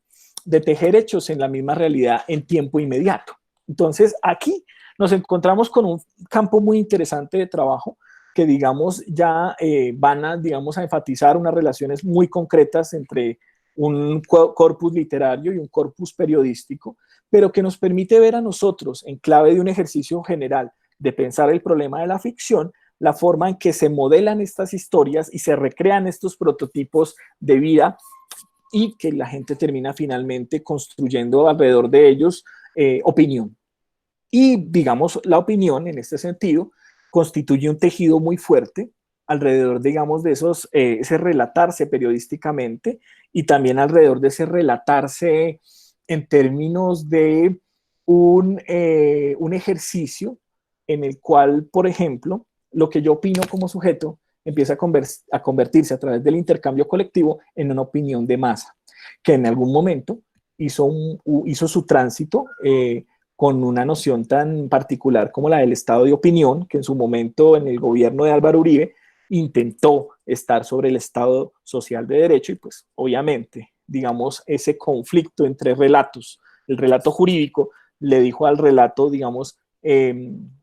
de tejer hechos en la misma realidad en tiempo inmediato. Entonces, aquí nos encontramos con un campo muy interesante de trabajo que, digamos, ya van a, digamos, a enfatizar unas relaciones muy concretas entre un corpus literario y un corpus periodístico, pero que nos permite ver a nosotros, en clave de un ejercicio general de pensar el problema de la ficción, la forma en que se modelan estas historias y se recrean estos prototipos de vida y que la gente termina finalmente construyendo alrededor de ellos opinión. Y, digamos, la opinión, en este sentido, constituye un tejido muy fuerte alrededor, digamos, de ese relatarse periodísticamente y también alrededor de ese relatarse en términos de un ejercicio en el cual, por ejemplo, lo que yo opino como sujeto empieza a convertirse a través del intercambio colectivo en una opinión de masa, que en algún momento hizo su tránsito con una noción tan particular como la del estado de opinión, que en su momento en el gobierno de Álvaro Uribe intentó estar sobre el Estado social de derecho y pues obviamente, digamos, ese conflicto entre relatos, el relato jurídico le dijo al relato, digamos,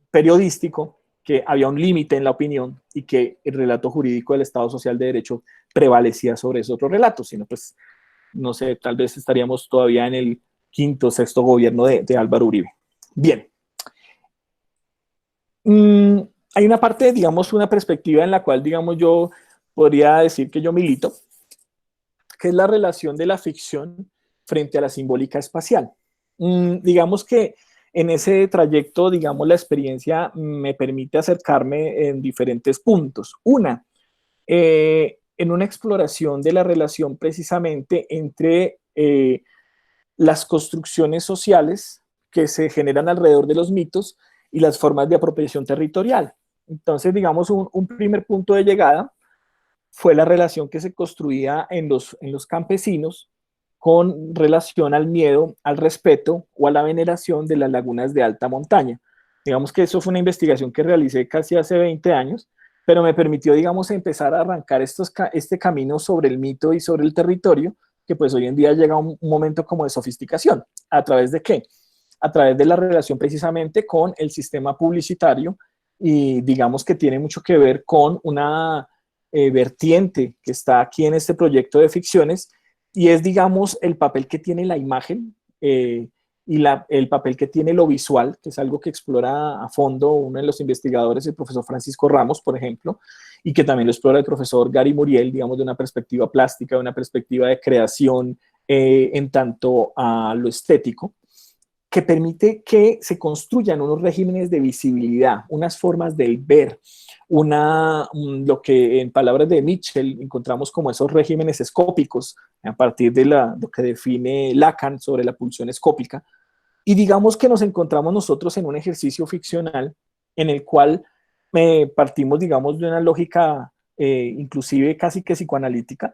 periodístico que había un límite en la opinión y que el relato jurídico del Estado social de derecho prevalecía sobre esos otros relatos, sino pues, no sé, tal vez estaríamos todavía en el quinto, sexto gobierno de Álvaro Uribe. Bien. Hay una parte, digamos, una perspectiva en la cual, digamos, yo podría decir que yo milito, que es la relación de la ficción frente a la simbólica espacial. Digamos que en ese trayecto, digamos, la experiencia me permite acercarme en diferentes puntos. Una, en una exploración de la relación precisamente entre las construcciones sociales que se generan alrededor de los mitos y las formas de apropiación territorial. Entonces, digamos, un primer punto de llegada fue la relación que se construía en los campesinos con relación al miedo, al respeto o a la veneración de las lagunas de alta montaña. Digamos que eso fue una investigación que realicé casi hace 20 años, pero me permitió, digamos, empezar a arrancar este camino sobre el mito y sobre el territorio, que pues hoy en día llega a un momento como de sofisticación. ¿A través de qué? A través de la relación precisamente con el sistema publicitario y digamos que tiene mucho que ver con una vertiente que está aquí en este proyecto de ficciones y es, digamos, el papel que tiene la imagen y el papel que tiene lo visual, que es algo que explora a fondo uno de los investigadores, el profesor Francisco Ramos, por ejemplo, y que también lo explora el profesor Gary Muriel, digamos, de una perspectiva plástica, de una perspectiva de creación en tanto a lo estético, que permite que se construyan unos regímenes de visibilidad, unas formas del ver, lo que en palabras de Mitchell encontramos como esos regímenes escópicos, a partir de lo que define Lacan sobre la pulsión escópica. Y digamos que nos encontramos nosotros en un ejercicio ficcional en el cual partimos, digamos, de una lógica inclusive casi que psicoanalítica,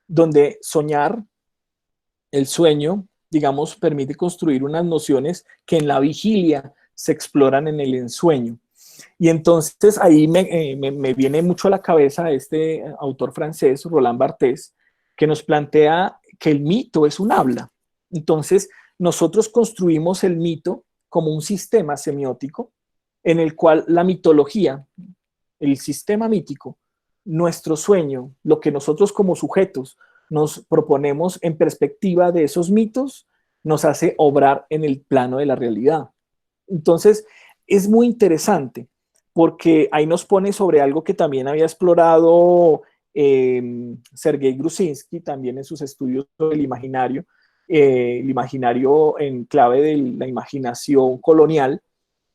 donde soñar, el sueño, digamos, permite construir unas nociones que en la vigilia se exploran en el ensueño. Y entonces ahí me viene mucho a la cabeza este autor francés, Roland Barthes, que nos plantea que el mito es un habla. Entonces, nosotros construimos el mito como un sistema semiótico en el cual la mitología, el sistema mítico, nuestro sueño, lo que nosotros como sujetos nos proponemos en perspectiva de esos mitos, nos hace obrar en el plano de la realidad. Entonces, es muy interesante porque ahí nos pone sobre algo que también había explorado Sergei Grusinski, también en sus estudios sobre el imaginario en clave de la imaginación colonial,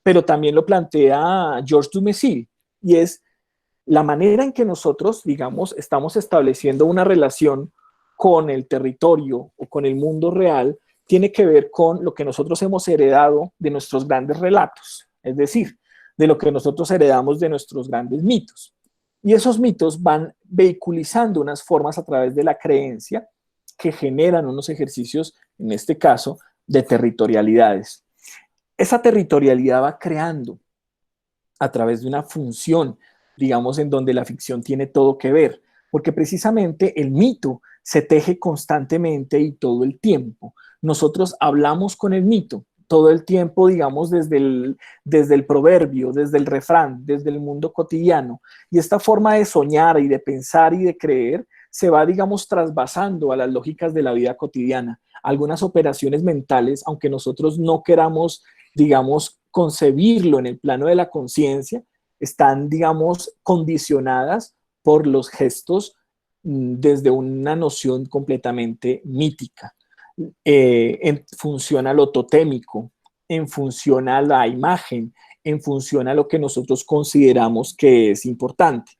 pero también lo plantea Georges Dumézil, y es la manera en que nosotros, digamos, estamos estableciendo una relación con el territorio o con el mundo real, tiene que ver con lo que nosotros hemos heredado de nuestros grandes relatos, es decir, de lo que nosotros heredamos de nuestros grandes mitos. Y esos mitos van vehiculizando unas formas a través de la creencia que generan unos ejercicios, en este caso, de territorialidades. Esa territorialidad va creando a través de una función, digamos, en donde la ficción tiene todo que ver, porque precisamente el mito se teje constantemente y todo el tiempo. Nosotros hablamos con el mito todo el tiempo, digamos, desde el proverbio, desde el refrán, desde el mundo cotidiano. Y esta forma de soñar y de pensar y de creer se va, digamos, trasvasando a las lógicas de la vida cotidiana. Algunas operaciones mentales, aunque nosotros no queramos, digamos, concebirlo en el plano de la conciencia, están, digamos, condicionadas por los gestos desde una noción completamente mítica. En función a lo totémico, en función a la imagen, en función a lo que nosotros consideramos que es importante.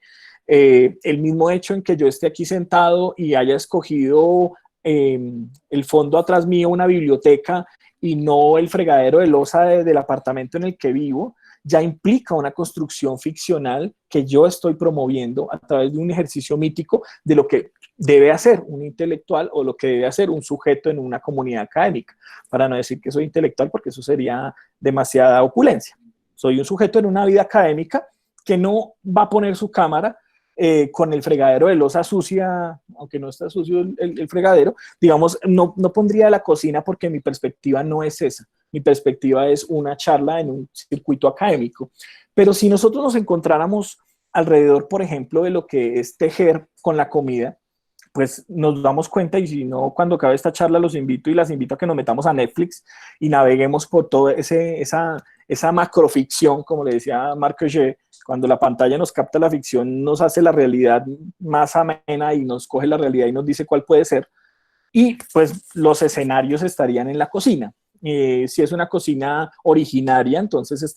El mismo hecho en que yo esté aquí sentado y haya escogido el fondo atrás mío una biblioteca y no el fregadero de loza del apartamento en el que vivo, ya implica una construcción ficcional que yo estoy promoviendo a través de un ejercicio mítico de lo que debe hacer un intelectual o lo que debe hacer un sujeto en una comunidad académica, para no decir que soy intelectual porque eso sería demasiada opulencia. Soy un sujeto en una vida académica que no va a poner su cámara con el fregadero de loza sucia, aunque no está sucio el fregadero, digamos, no pondría la cocina porque mi perspectiva no es esa. Mi perspectiva es una charla en un circuito académico. Pero si nosotros nos encontráramos alrededor, por ejemplo, de lo que es tejer con la comida, pues nos damos cuenta, y si no, cuando acabe esta charla los invito y las invito a que nos metamos a Netflix y naveguemos por toda esa macroficción, como le decía Marc Auger, cuando la pantalla nos capta la ficción, nos hace la realidad más amena y nos coge la realidad y nos dice cuál puede ser. Y pues los escenarios estarían en la cocina. Si es una cocina originaria, entonces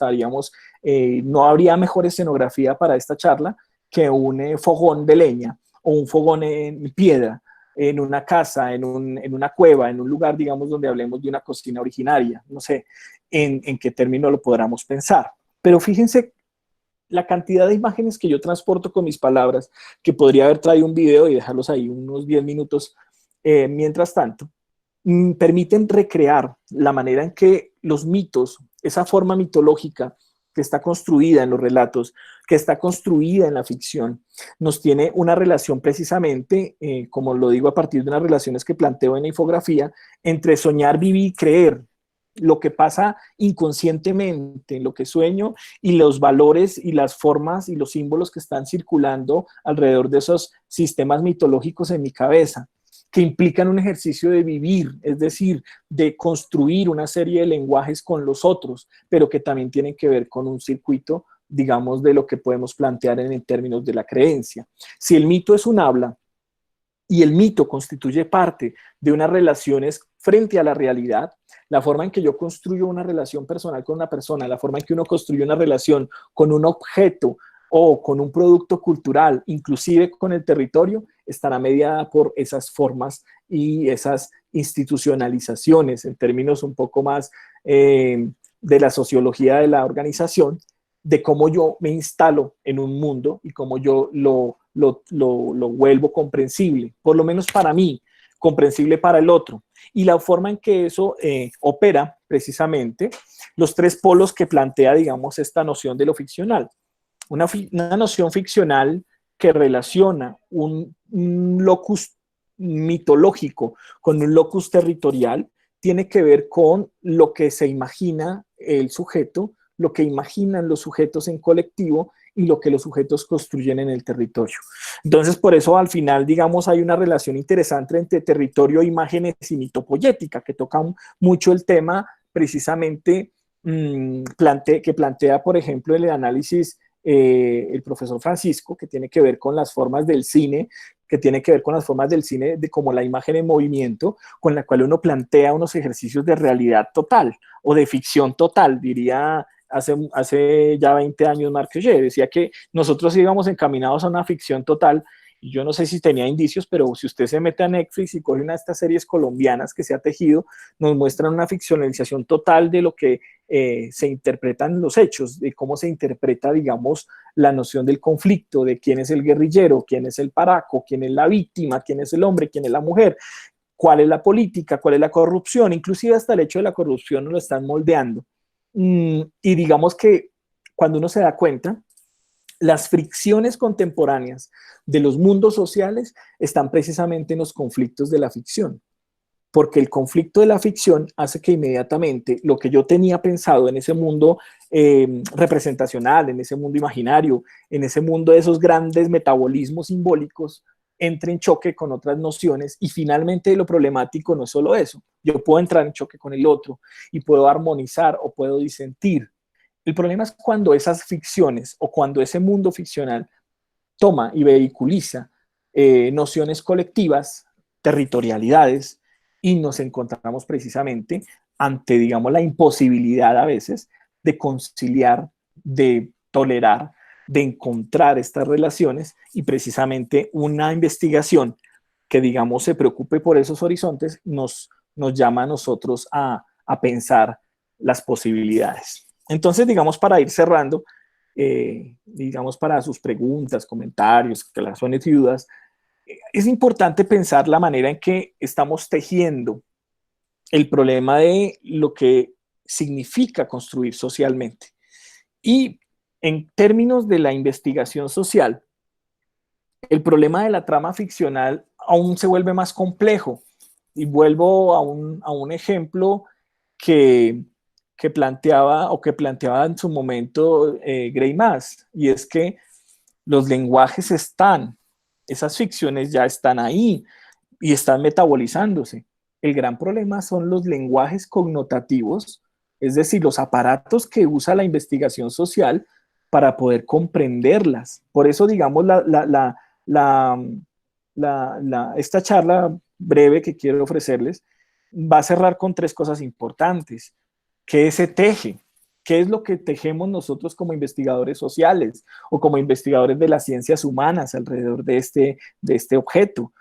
no habría mejor escenografía para esta charla que un fogón de leña o un fogón en piedra, en una casa, en una cueva, en un lugar, digamos, donde hablemos de una cocina originaria. No sé en qué término lo podamos pensar. Pero fíjense la cantidad de imágenes que yo transporto con mis palabras, que podría haber traído un video y dejarlos ahí unos 10 minutos mientras tanto, permiten recrear la manera en que los mitos, esa forma mitológica que está construida en los relatos, que está construida en la ficción, nos tiene una relación precisamente, como lo digo a partir de unas relaciones que planteo en la infografía, entre soñar, vivir y creer. Lo que pasa inconscientemente, lo que sueño y los valores y las formas y los símbolos que están circulando alrededor de esos sistemas mitológicos en mi cabeza, que implican un ejercicio de vivir, es decir, de construir una serie de lenguajes con los otros, pero que también tienen que ver con un circuito, digamos, de lo que podemos plantear en términos de la creencia. Si el mito es un habla y el mito constituye parte de unas relaciones frente a la realidad, la forma en que yo construyo una relación personal con una persona, la forma en que uno construye una relación con un objeto o con un producto cultural, inclusive con el territorio, estará mediada por esas formas y esas institucionalizaciones, en términos un poco más de la sociología de la organización, de cómo yo me instalo en un mundo y cómo yo lo vuelvo comprensible, por lo menos para mí, comprensible para el otro. Y la forma en que eso opera, precisamente, los tres polos que plantea, digamos, esta noción de lo ficcional. Una noción ficcional que relaciona un locus mitológico con un locus territorial, tiene que ver con lo que se imagina el sujeto, lo que imaginan los sujetos en colectivo y lo que los sujetos construyen en el territorio. Entonces, por eso al final, digamos, hay una relación interesante entre territorio, imágenes y mitopoyética, que toca mucho el tema precisamente que plantea, por ejemplo, el análisis el profesor Francisco, que tiene que ver con las formas del cine, que tiene que ver con las formas del cine de como la imagen en movimiento, con la cual uno plantea unos ejercicios de realidad total o de ficción total, diría hace ya 20 años Marc Augé, decía que nosotros íbamos encaminados a una ficción total. Y yo no sé si tenía indicios, pero si usted se mete a Netflix y coge una de estas series colombianas que se ha tejido, nos muestran una ficcionalización total de lo que se interpretan los hechos, de cómo se interpreta, digamos, la noción del conflicto, de quién es el guerrillero, quién es el paraco, quién es la víctima, quién es el hombre, quién es la mujer, cuál es la política, cuál es la corrupción, inclusive hasta el hecho de la corrupción nos lo están moldeando. Y digamos que cuando uno se da cuenta, las fricciones contemporáneas de los mundos sociales están precisamente en los conflictos de la ficción, porque el conflicto de la ficción hace que inmediatamente lo que yo tenía pensado en ese mundo representacional, en ese mundo imaginario, en ese mundo de esos grandes metabolismos simbólicos, entre en choque con otras nociones y finalmente lo problemático no es solo eso, yo puedo entrar en choque con el otro y puedo armonizar o puedo disentir. El problema es cuando esas ficciones o cuando ese mundo ficcional toma y vehiculiza nociones colectivas, territorialidades, y nos encontramos precisamente ante, digamos, la imposibilidad a veces de conciliar, de tolerar, de encontrar estas relaciones y precisamente una investigación que, digamos, se preocupe por esos horizontes nos llama a nosotros a pensar las posibilidades. Entonces, digamos, para ir cerrando, digamos, para sus preguntas, comentarios, aclaraciones y dudas, es importante pensar la manera en que estamos tejiendo el problema de lo que significa construir socialmente. Y en términos de la investigación social, el problema de la trama ficcional aún se vuelve más complejo. Y vuelvo a un ejemplo que planteaba en su momento Gray Maas, y es que los lenguajes están, esas ficciones ya están ahí y están metabolizándose. El gran problema son los lenguajes connotativos, es decir, los aparatos que usa la investigación social para poder comprenderlas. Por eso, digamos, esta charla breve que quiero ofrecerles va a cerrar con tres cosas importantes. ¿Qué se teje? ¿Qué es lo que tejemos nosotros como investigadores sociales o como investigadores de las ciencias humanas alrededor de este objeto?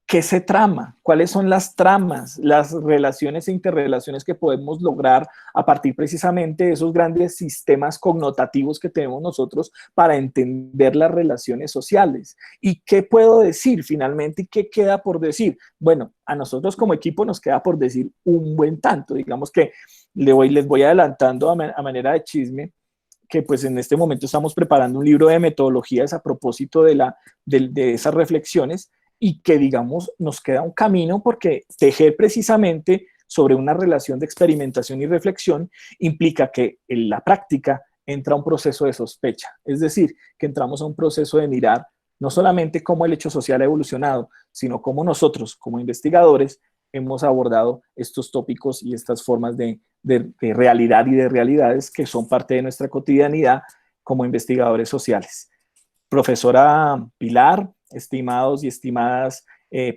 ¿Qué se trama? ¿Cuáles son las tramas, las relaciones e interrelaciones que podemos lograr a partir precisamente de esos grandes sistemas connotativos que tenemos nosotros para entender las relaciones sociales? ¿Y qué puedo decir finalmente y qué queda por decir? Bueno, a nosotros como equipo nos queda por decir un buen tanto. Digamos que les voy adelantando a manera de chisme que pues en este momento estamos preparando un libro de metodologías a propósito de esas reflexiones, y que, digamos, nos queda un camino porque tejer precisamente sobre una relación de experimentación y reflexión implica que en la práctica entra un proceso de sospecha, es decir, que entramos a un proceso de mirar no solamente cómo el hecho social ha evolucionado, sino cómo nosotros, como investigadores, hemos abordado estos tópicos y estas formas de realidad y de realidades que son parte de nuestra cotidianidad como investigadores sociales. Profesora Pilar, estimados y estimadas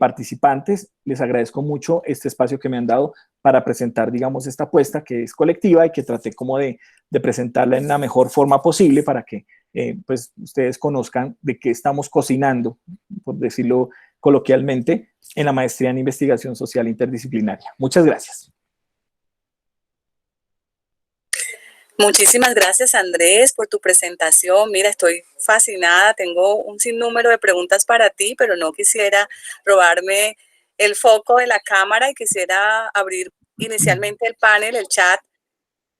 participantes, les agradezco mucho este espacio que me han dado para presentar, digamos, esta apuesta que es colectiva y que traté como de presentarla en la mejor forma posible para que pues ustedes conozcan de qué estamos cocinando, por decirlo coloquialmente, en la maestría en investigación social interdisciplinaria. Muchas gracias. Muchísimas gracias, Andrés, por tu presentación. Mira, estoy fascinada. Tengo un sinnúmero de preguntas para ti, pero no quisiera robarme el foco de la cámara y quisiera abrir inicialmente el panel, el chat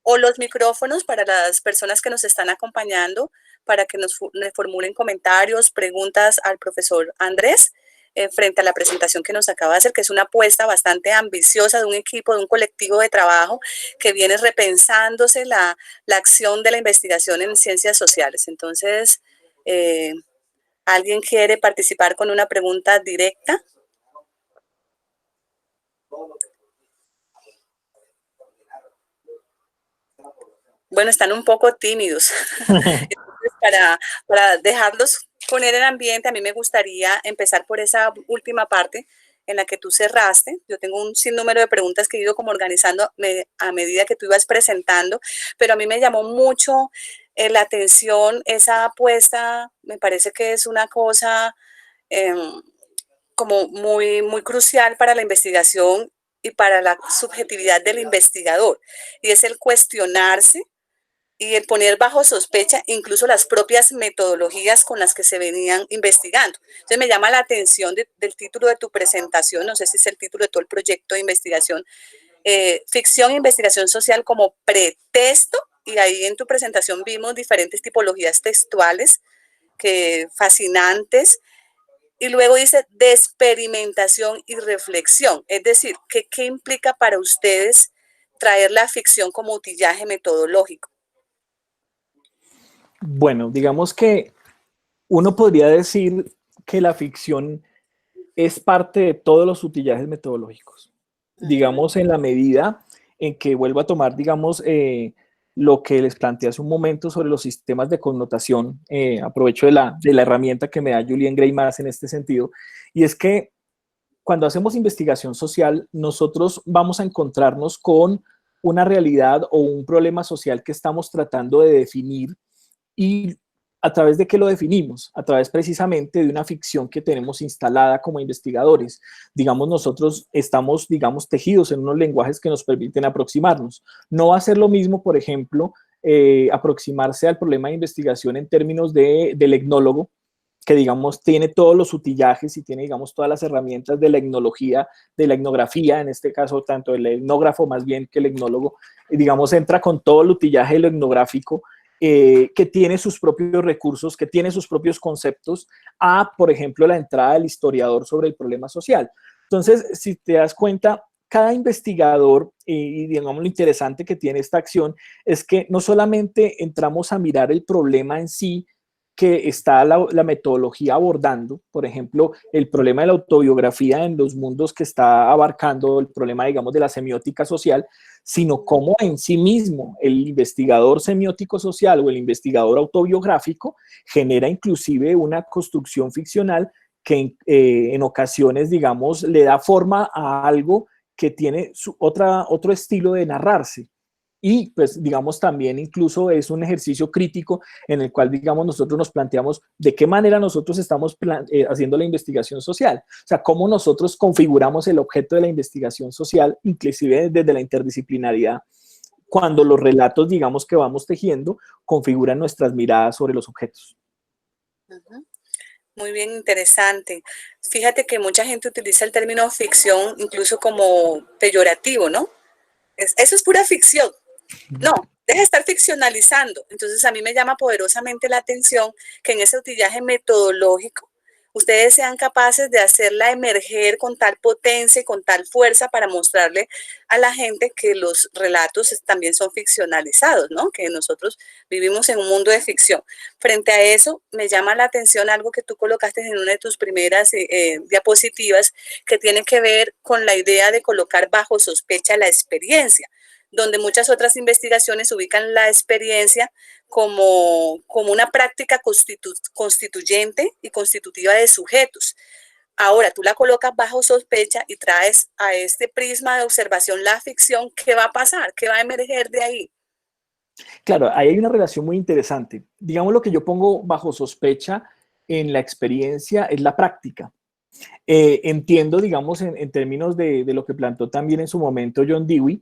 o los micrófonos para las personas que nos están acompañando para que nos formulen comentarios, preguntas al profesor Andrés frente a la presentación que nos acaba de hacer, que es una apuesta bastante ambiciosa de un equipo, de un colectivo de trabajo que viene repensándose la acción de la investigación en ciencias sociales. Entonces, ¿alguien quiere participar con una pregunta directa? Bueno, están un poco tímidos. Entonces, para dejarlos poner el ambiente, a mí me gustaría empezar por esa última parte en la que tú cerraste. Yo tengo un sinnúmero de preguntas que he ido como organizando a medida que tú ibas presentando, pero a mí me llamó mucho la atención esa apuesta. Me parece que es una cosa como muy, muy crucial para la investigación y para la subjetividad del investigador, y es el cuestionarse y el poner bajo sospecha incluso las propias metodologías con las que se venían investigando. Entonces me llama la atención del título de tu presentación, no sé si es el título de todo el proyecto de investigación, ficción e investigación social como pretexto, y ahí en tu presentación vimos diferentes tipologías textuales que fascinantes, y luego dice de experimentación y reflexión, es decir, ¿qué implica para ustedes traer la ficción como utillaje metodológico? Bueno, digamos que uno podría decir que la ficción es parte de todos los utillajes metodológicos. Digamos, en la medida en que vuelvo a tomar, digamos, lo que les planteé hace un momento sobre los sistemas de connotación, aprovecho de la herramienta que me da Julien Greimas en este sentido, y es que cuando hacemos investigación social, nosotros vamos a encontrarnos con una realidad o un problema social que estamos tratando de definir. ¿Y a través de qué lo definimos? A través precisamente de una ficción que tenemos instalada como investigadores. Digamos, nosotros estamos, digamos, tejidos en unos lenguajes que nos permiten aproximarnos. No va a ser lo mismo, por ejemplo, aproximarse al problema de investigación en términos del etnólogo, que digamos tiene todos los utillajes y tiene digamos todas las herramientas de la etnología, de la etnografía, en este caso tanto el etnógrafo más bien que el etnólogo, digamos entra con todo el utillaje de lo etnográfico, que tiene sus propios recursos, que tiene sus propios conceptos, a, por ejemplo, la entrada del historiador sobre el problema social. Entonces, si te das cuenta, cada investigador, y digamos lo interesante que tiene esta acción, es que no solamente entramos a mirar el problema en sí, que está la metodología abordando, por ejemplo, el problema de la autobiografía en los mundos que está abarcando, el problema, digamos, de la semiótica social, sino cómo en sí mismo el investigador semiótico social o el investigador autobiográfico genera inclusive una construcción ficcional que en ocasiones, digamos, le da forma a algo que tiene otro estilo de narrarse. Y pues digamos también incluso es un ejercicio crítico en el cual digamos nosotros nos planteamos de qué manera nosotros estamos haciendo la investigación social, o sea, cómo nosotros configuramos el objeto de la investigación social, inclusive desde la interdisciplinaridad, cuando los relatos digamos que vamos tejiendo configuran nuestras miradas sobre los objetos. Muy bien, interesante. Fíjate que mucha gente utiliza el término ficción incluso como peyorativo, ¿no? Eso es pura ficción. No, deja de estar ficcionalizando. Entonces a mí me llama poderosamente la atención que en ese utillaje metodológico ustedes sean capaces de hacerla emerger con tal potencia y con tal fuerza para mostrarle a la gente que los relatos también son ficcionalizados, ¿no? Que nosotros vivimos en un mundo de ficción. Frente a eso, me llama la atención algo que tú colocaste en una de tus primeras diapositivas, que tiene que ver con la idea de colocar bajo sospecha la experiencia, donde muchas otras investigaciones ubican la experiencia como una práctica constituyente y constitutiva de sujetos. Ahora, tú la colocas bajo sospecha y traes a este prisma de observación la ficción. ¿Qué va a pasar? ¿Qué va a emerger de ahí? Claro, ahí hay una relación muy interesante. Digamos, lo que yo pongo bajo sospecha en la experiencia es la práctica. Entiendo, digamos, en términos de lo que planteó también en su momento John Dewey,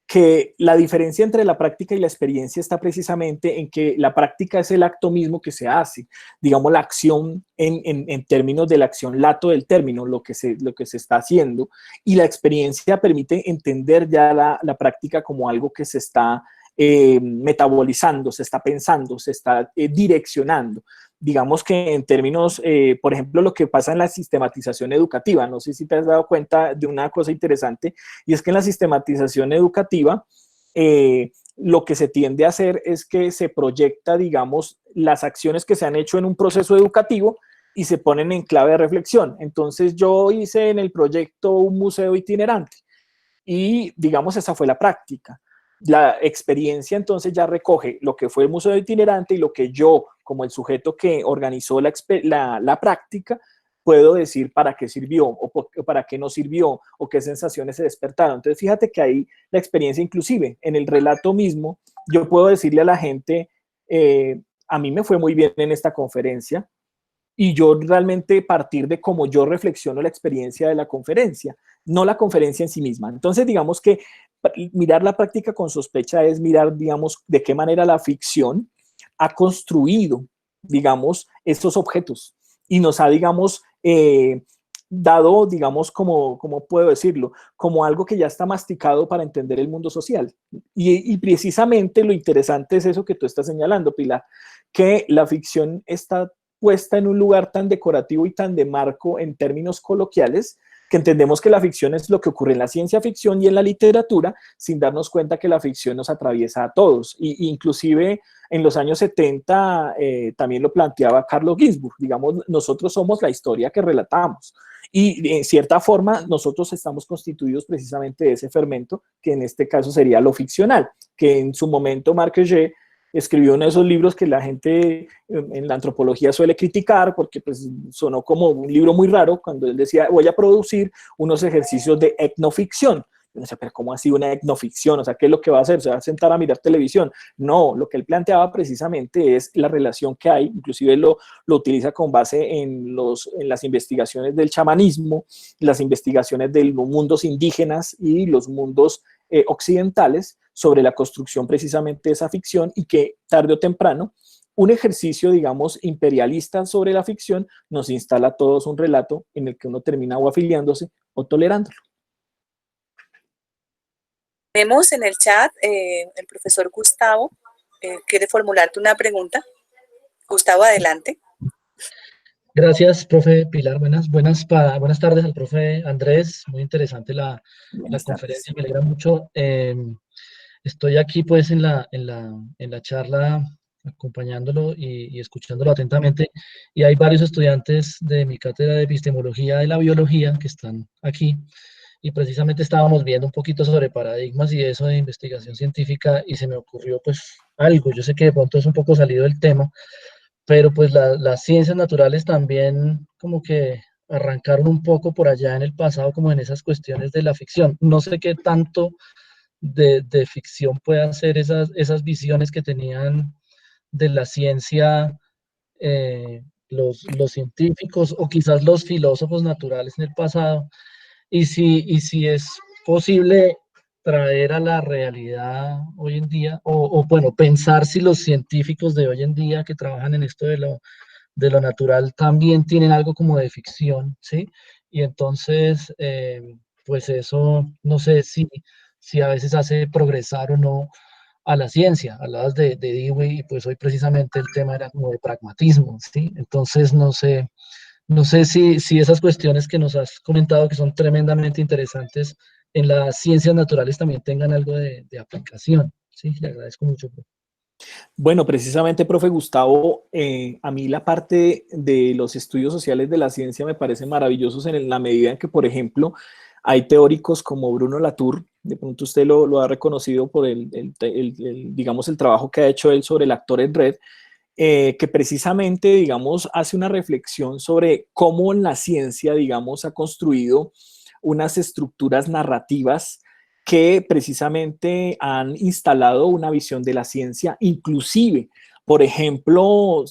que la diferencia entre la práctica y la experiencia está precisamente en que la práctica es el acto mismo que se hace, digamos, la acción en términos de la acción lato del término, lo que se está haciendo, y la experiencia permite entender ya la práctica como algo que se está metabolizando, se está pensando, se está direccionando. Digamos que en términos, por ejemplo, lo que pasa en la sistematización educativa, no sé si te has dado cuenta de una cosa interesante, y es que en la sistematización educativa, lo que se tiende a hacer es que se proyecta, digamos, las acciones que se han hecho en un proceso educativo y se ponen en clave de reflexión. Entonces yo hice en el proyecto un museo itinerante y, digamos, esa fue la práctica. La experiencia entonces ya recoge lo que fue el museo itinerante y lo que yo, como el sujeto que organizó la práctica, puedo decir para qué sirvió o para qué no sirvió o qué sensaciones se despertaron. Entonces, fíjate que ahí la experiencia, inclusive en el relato mismo, yo puedo decirle a la gente, a mí me fue muy bien en esta conferencia, y yo realmente partir de cómo yo reflexiono la experiencia de la conferencia, no la conferencia en sí misma. Entonces, digamos que mirar la práctica con sospecha es mirar, digamos, de qué manera la ficción ha construido, digamos, estos objetos y nos ha, digamos, dado, digamos, como puedo decirlo, como algo que ya está masticado para entender el mundo social. Y precisamente lo interesante es eso que tú estás señalando, Pilar, que la ficción está puesta en un lugar tan decorativo y tan de marco en términos coloquiales, que entendemos que la ficción es lo que ocurre en la ciencia ficción y en la literatura, sin darnos cuenta que la ficción nos atraviesa a todos. Y inclusive en los años 70 también lo planteaba Carlo Ginzburg, digamos, nosotros somos la historia que relatamos. Y en cierta forma nosotros estamos constituidos precisamente de ese fermento, que en este caso sería lo ficcional, que en su momento Marc Augé escribió uno de esos libros que la gente en la antropología suele criticar porque pues sonó como un libro muy raro cuando él decía voy a producir unos ejercicios de etnoficción. Yo no sé, pero ¿cómo así una etnoficción? O sea, ¿qué es lo que va a hacer? ¿Se va a sentar a mirar televisión? No, lo que él planteaba precisamente es la relación que hay, inclusive lo utiliza con base en las investigaciones del chamanismo, las investigaciones de los mundos indígenas y los mundos occidentales sobre la construcción precisamente de esa ficción y que tarde o temprano un ejercicio, digamos, imperialista sobre la ficción nos instala a todos un relato en el que uno termina o afiliándose o tolerándolo. Tenemos en el chat el profesor Gustavo quiere formularte una pregunta. Gustavo, adelante. Gracias, profe Pilar. Buenas tardes al profe Andrés. Muy interesante la conferencia, me alegra mucho. Estoy aquí pues en la charla acompañándolo y escuchándolo atentamente. Y hay varios estudiantes de mi cátedra de epistemología de la biología que están aquí. Y precisamente estábamos viendo un poquito sobre paradigmas y eso de investigación científica y se me ocurrió pues algo. Yo sé que de pronto es un poco salido del tema, pero pues las ciencias naturales también como que arrancaron un poco por allá en el pasado, como en esas cuestiones de la ficción. No sé qué tanto de ficción puedan ser esas visiones que tenían de la ciencia los científicos o quizás los filósofos naturales en el pasado, y si es posible traer a la realidad hoy en día, o bueno, pensar si los científicos de hoy en día que trabajan en esto de lo natural también tienen algo como de ficción, ¿sí? Y entonces, pues eso, no sé si a veces hace progresar o no a la ciencia. Hablabas de Dewey y pues hoy precisamente el tema era como de pragmatismo, ¿sí? Entonces, no sé No sé si esas cuestiones que nos has comentado, que son tremendamente interesantes, en las ciencias naturales también tengan algo de aplicación. Sí, le agradezco mucho, profe. Bueno, precisamente, profe Gustavo, a mí la parte de los estudios sociales de la ciencia me parece maravillosos en la medida en que, por ejemplo, hay teóricos como Bruno Latour, de pronto usted lo ha reconocido por digamos, el trabajo que ha hecho él sobre el actor en red, que precisamente, digamos, hace una reflexión sobre cómo la ciencia, digamos, ha construido unas estructuras narrativas que precisamente han instalado una visión de la ciencia, inclusive, por ejemplo,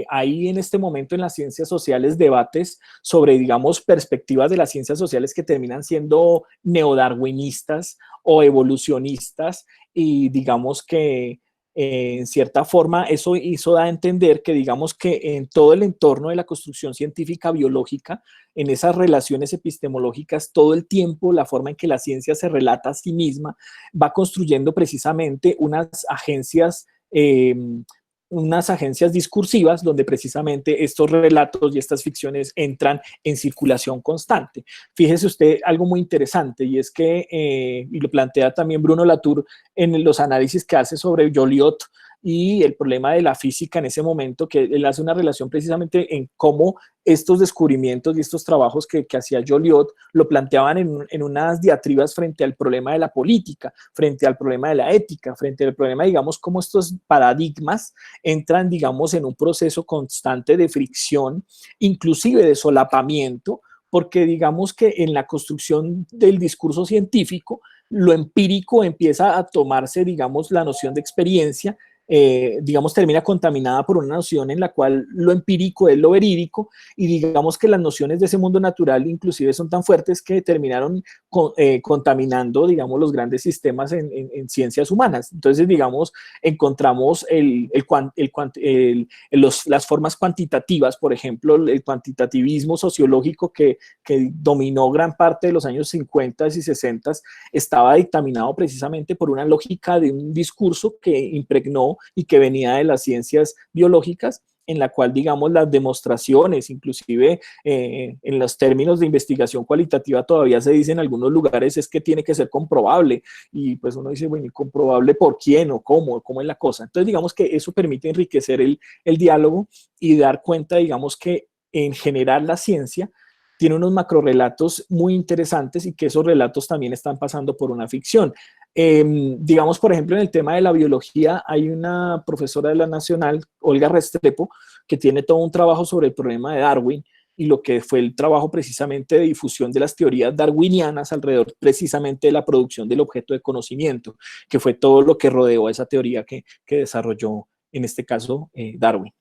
hay en este momento en las ciencias sociales debates sobre, digamos, perspectivas de las ciencias sociales que terminan siendo neodarwinistas o evolucionistas y digamos que en cierta forma, eso hizo da a entender que, digamos, que en todo el entorno de la construcción científica biológica, en esas relaciones epistemológicas, todo el tiempo, la forma en que la ciencia se relata a sí misma, va construyendo precisamente unas agencias discursivas donde precisamente estos relatos y estas ficciones entran en circulación constante. Fíjese usted algo muy interesante y es que, y lo plantea también Bruno Latour en los análisis que hace sobre Joliot y el problema de la física en ese momento, que él hace una relación precisamente en cómo estos descubrimientos y estos trabajos que hacía Joliot lo planteaban en unas diatribas frente al problema de la política, frente al problema de la ética, frente al problema, digamos, cómo estos paradigmas entran, digamos, en un proceso constante de fricción, inclusive de solapamiento, porque digamos que en la construcción del discurso científico, lo empírico empieza a tomarse, digamos, la noción de experiencia, digamos, termina contaminada por una noción en la cual lo empírico es lo verídico y digamos que las nociones de ese mundo natural inclusive son tan fuertes que terminaron contaminando, digamos, los grandes sistemas en ciencias humanas. Entonces, digamos, encontramos las formas cuantitativas, por ejemplo, el cuantitativismo sociológico que dominó gran parte de los años 50 y 60 estaba dictaminado precisamente por una lógica de un discurso que impregnó y que venía de las ciencias biológicas, en la cual, digamos, las demostraciones, inclusive en los términos de investigación cualitativa todavía se dice en algunos lugares es que tiene que ser comprobable y pues uno dice, bueno, ¿y comprobable por quién o cómo es la cosa? Entonces, digamos que eso permite enriquecer el diálogo y dar cuenta, digamos, que en general la ciencia tiene unos macrorelatos muy interesantes y que esos relatos también están pasando por una ficción. Digamos, por ejemplo, en el tema de la biología, hay una profesora de la Nacional, Olga Restrepo, que tiene todo un trabajo sobre el problema de Darwin y lo que fue el trabajo precisamente de difusión de las teorías darwinianas alrededor precisamente de la producción del objeto de conocimiento, que fue todo lo que rodeó a esa teoría que desarrolló, en este caso, Darwin.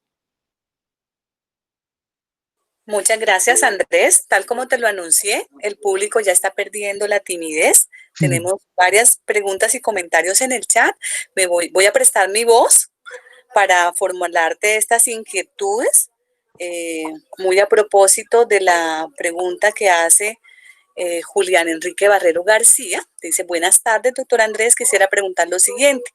Muchas gracias, Andrés. Tal como te lo anuncié, el público ya está perdiendo la timidez. Tenemos varias preguntas y comentarios en el chat. Voy a prestar mi voz para formularte estas inquietudes, muy a propósito de la pregunta que hace Julián Enrique Barrero García. Dice, buenas tardes, doctor Andrés. Quisiera preguntar lo siguiente.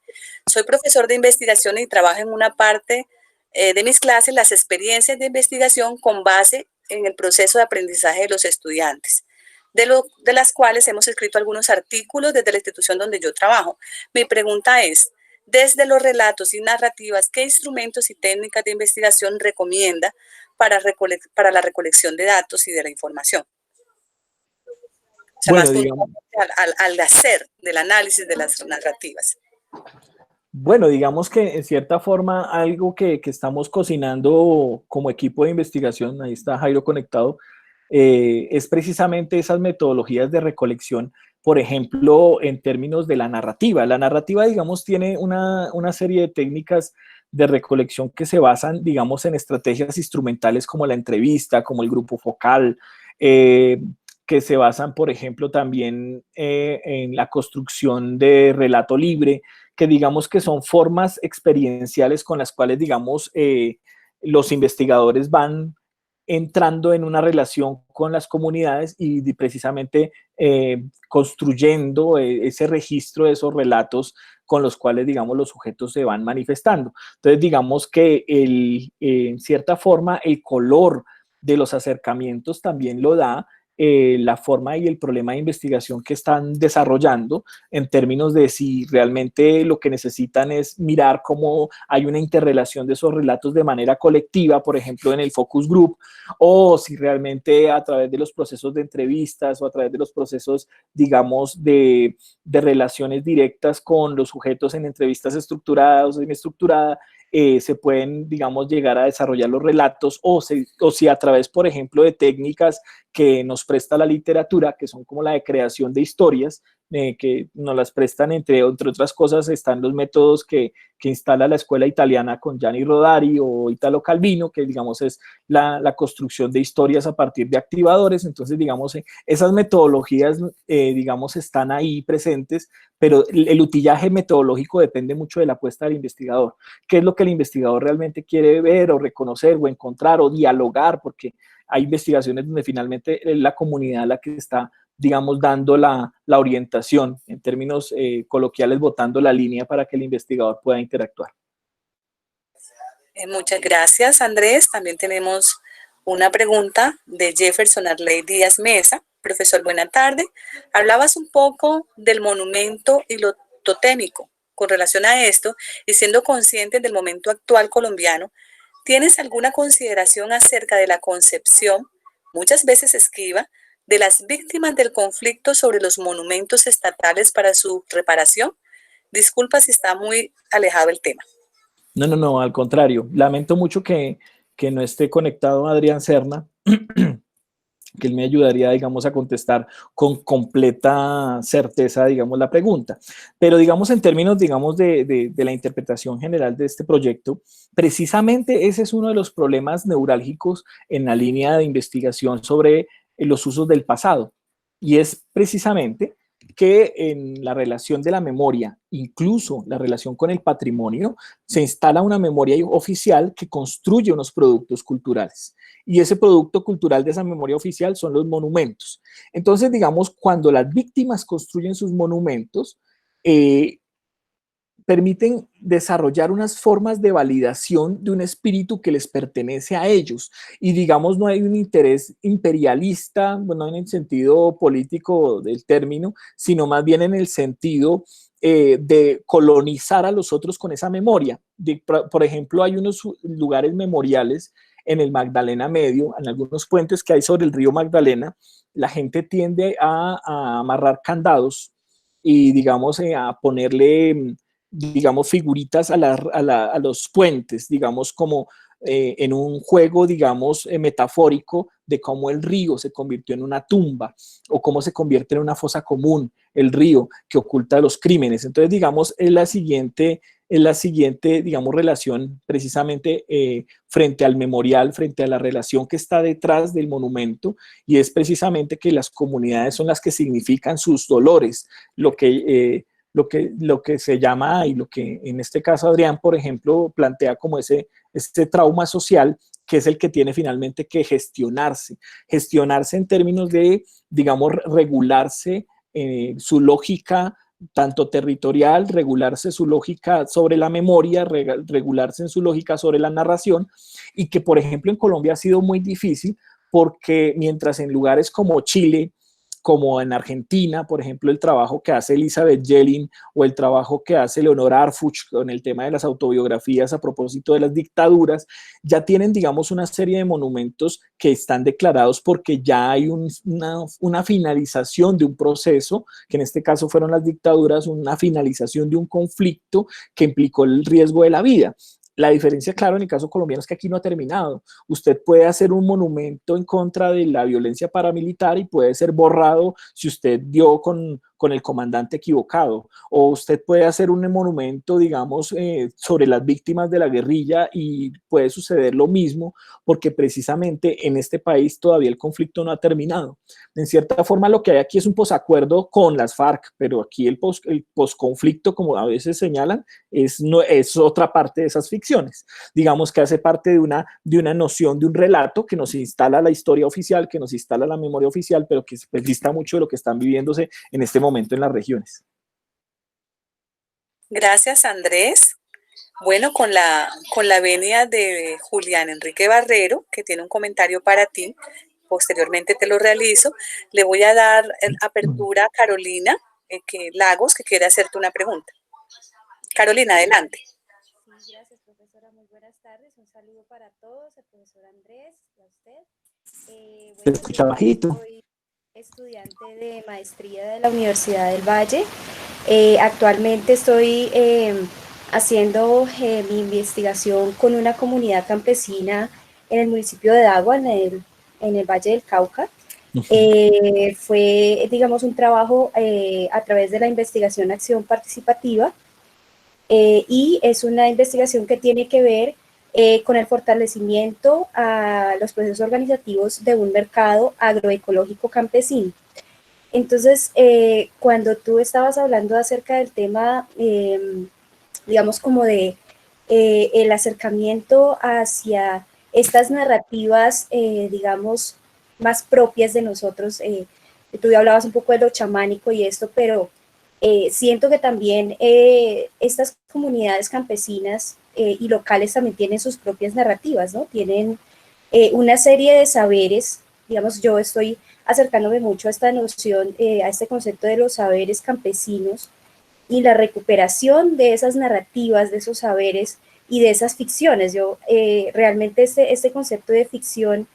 Soy profesor de investigación y trabajo en una parte de mis clases las experiencias de investigación con base en el proceso de aprendizaje de los estudiantes, de las cuales hemos escrito algunos artículos desde la institución donde yo trabajo. Mi pregunta es, desde los relatos y narrativas, ¿qué instrumentos y técnicas de investigación recomienda para la recolección de datos y de la información? O sea, bueno, más digamos, al hacer del análisis de las narrativas. Bueno, digamos que en cierta forma algo que estamos cocinando como equipo de investigación, ahí está Jairo conectado, es precisamente esas metodologías de recolección, por ejemplo, en términos de la narrativa. La narrativa, digamos, tiene una serie de técnicas de recolección que se basan, digamos, en estrategias instrumentales como la entrevista, como el grupo focal, que se basan, por ejemplo, también en la construcción de relato libre, que digamos que son formas experienciales con las cuales, digamos, los investigadores van entrando en una relación con las comunidades y precisamente construyendo ese registro de esos relatos con los cuales, digamos, los sujetos se van manifestando. Entonces, digamos que en cierta forma, el color de los acercamientos también lo da la forma y el problema de investigación que están desarrollando en términos de si realmente lo que necesitan es mirar cómo hay una interrelación de esos relatos de manera colectiva, por ejemplo, en el focus group, o si realmente a través de los procesos de entrevistas o a través de los procesos, digamos, de relaciones directas con los sujetos en entrevistas estructuradas o inestructuradas, se pueden, digamos, llegar a desarrollar los relatos o si a través, por ejemplo, de técnicas que nos presta la literatura, que son como la de creación de historias, que nos las prestan, entre otras cosas, están los métodos que instala la escuela italiana con Gianni Rodari o Italo Calvino, que digamos es la construcción de historias a partir de activadores. Entonces, digamos, esas metodologías, digamos, están ahí presentes, pero el utillaje metodológico depende mucho de la apuesta del investigador. ¿Qué es lo que el investigador realmente quiere ver o reconocer o encontrar o dialogar? Porque hay investigaciones donde finalmente es la comunidad la que está, digamos, dando la orientación, en términos coloquiales, botando la línea para que el investigador pueda interactuar. Muchas gracias, Andrés. También tenemos una pregunta de Jefferson Arley Díaz Mesa. Profesor, buena tarde. Hablabas un poco del monumento y lo totémico. Con relación a esto, y siendo consciente del momento actual colombiano, ¿tienes alguna consideración acerca de la concepción, muchas veces esquiva, de las víctimas del conflicto sobre los monumentos estatales para su reparación? Disculpa si está muy alejado el tema. No, al contrario. Lamento mucho que no esté conectado Adrián Serna, que él me ayudaría, digamos, a contestar con completa certeza, digamos, la pregunta. Pero, digamos, en términos, digamos, de la interpretación general de este proyecto, precisamente ese es uno de los problemas neurálgicos en la línea de investigación sobre los usos del pasado. Y es precisamente que en la relación de la memoria, incluso la relación con el patrimonio, se instala una memoria oficial que construye unos productos culturales. Y ese producto cultural de esa memoria oficial son los monumentos. Entonces, digamos, cuando las víctimas construyen sus monumentos, permiten desarrollar unas formas de validación de un espíritu que les pertenece a ellos. Y digamos, no hay un interés imperialista, bueno, en el sentido político del término, sino más bien en el sentido de colonizar a los otros con esa memoria. Por ejemplo, hay unos lugares memoriales en el Magdalena Medio, en algunos puentes que hay sobre el río Magdalena, la gente tiende a amarrar candados y, digamos, a ponerle, digamos, figuritas a los puentes, digamos, como en un juego, digamos, metafórico de cómo el río se convirtió en una tumba o cómo se convierte en una fosa común el río que oculta los crímenes. Entonces, digamos, es la siguiente, digamos, relación precisamente frente al memorial, frente a la relación que está detrás del monumento, y es precisamente que las comunidades son las que significan sus dolores, lo que se llama, y lo que en este caso Adrián, por ejemplo, plantea como este trauma social, que es el que tiene finalmente que gestionarse en términos de, digamos, regularse su lógica tanto territorial, regularse su lógica sobre la memoria, regularse en su lógica sobre la narración, y que, por ejemplo, en Colombia ha sido muy difícil porque mientras en lugares como Chile, como en Argentina, por ejemplo, el trabajo que hace Elizabeth Yellin o el trabajo que hace Leonora Arfuch con el tema de las autobiografías a propósito de las dictaduras, ya tienen, digamos, una serie de monumentos que están declarados porque ya hay una finalización de un proceso, que en este caso fueron las dictaduras, una finalización de un conflicto que implicó el riesgo de la vida. La diferencia, claro, en el caso colombiano es que aquí no ha terminado. Usted puede hacer un monumento en contra de la violencia paramilitar y puede ser borrado si usted dio con el comandante equivocado. O usted puede hacer un monumento, digamos, sobre las víctimas de la guerrilla y puede suceder lo mismo porque precisamente en este país todavía el conflicto no ha terminado. En cierta forma lo que hay aquí es un posacuerdo con las FARC, pero aquí el posconflicto, como a veces señalan, es otra parte de esas ficciones. Digamos que hace parte de una noción, de un relato que nos instala la historia oficial, que nos instala la memoria oficial, pero que pues, dista mucho de lo que están viviéndose en este momento en las regiones. Gracias, Andrés. Bueno, con la venia de Julián Enrique Barrero, que tiene un comentario para ti, posteriormente te lo realizo, le voy a dar apertura a Carolina Lagos, que quiere hacerte una pregunta. Carolina, adelante. Sí, gracias, profesora. Muy buenas tardes. Un saludo para todos, el profesor Andrés, a usted. Te Bueno, escucha yo bajito. soy estudiante de maestría de la Universidad del Valle. Actualmente estoy haciendo mi investigación con una comunidad campesina en el municipio de Dagua, en el Valle del Cauca. Fue, digamos, un trabajo a través de la investigación Acción Participativa, y es una investigación que tiene que ver con el fortalecimiento a los procesos organizativos de un mercado agroecológico campesino. Entonces, cuando tú estabas hablando acerca del tema, digamos, como de el acercamiento hacia estas narrativas, digamos, más propias de nosotros, tú ya hablabas un poco de lo chamánico y esto, pero siento que también estas comunidades campesinas y locales también tienen sus propias narrativas, ¿no? Tienen una serie de saberes, digamos, yo estoy acercándome mucho a esta noción, a este concepto de los saberes campesinos y la recuperación de esas narrativas, de esos saberes y de esas ficciones. Yo realmente este concepto de ficción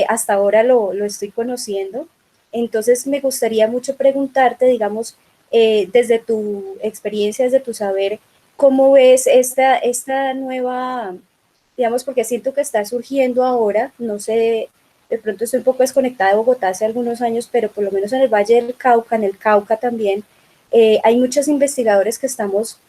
hasta ahora lo estoy conociendo. Entonces me gustaría mucho preguntarte, digamos, desde tu experiencia, desde tu saber, ¿cómo ves esta nueva, digamos, porque siento que está surgiendo ahora, no sé, de pronto estoy un poco desconectada de Bogotá hace algunos años, pero por lo menos en el Valle del Cauca, en el Cauca también, hay muchos investigadores que estamos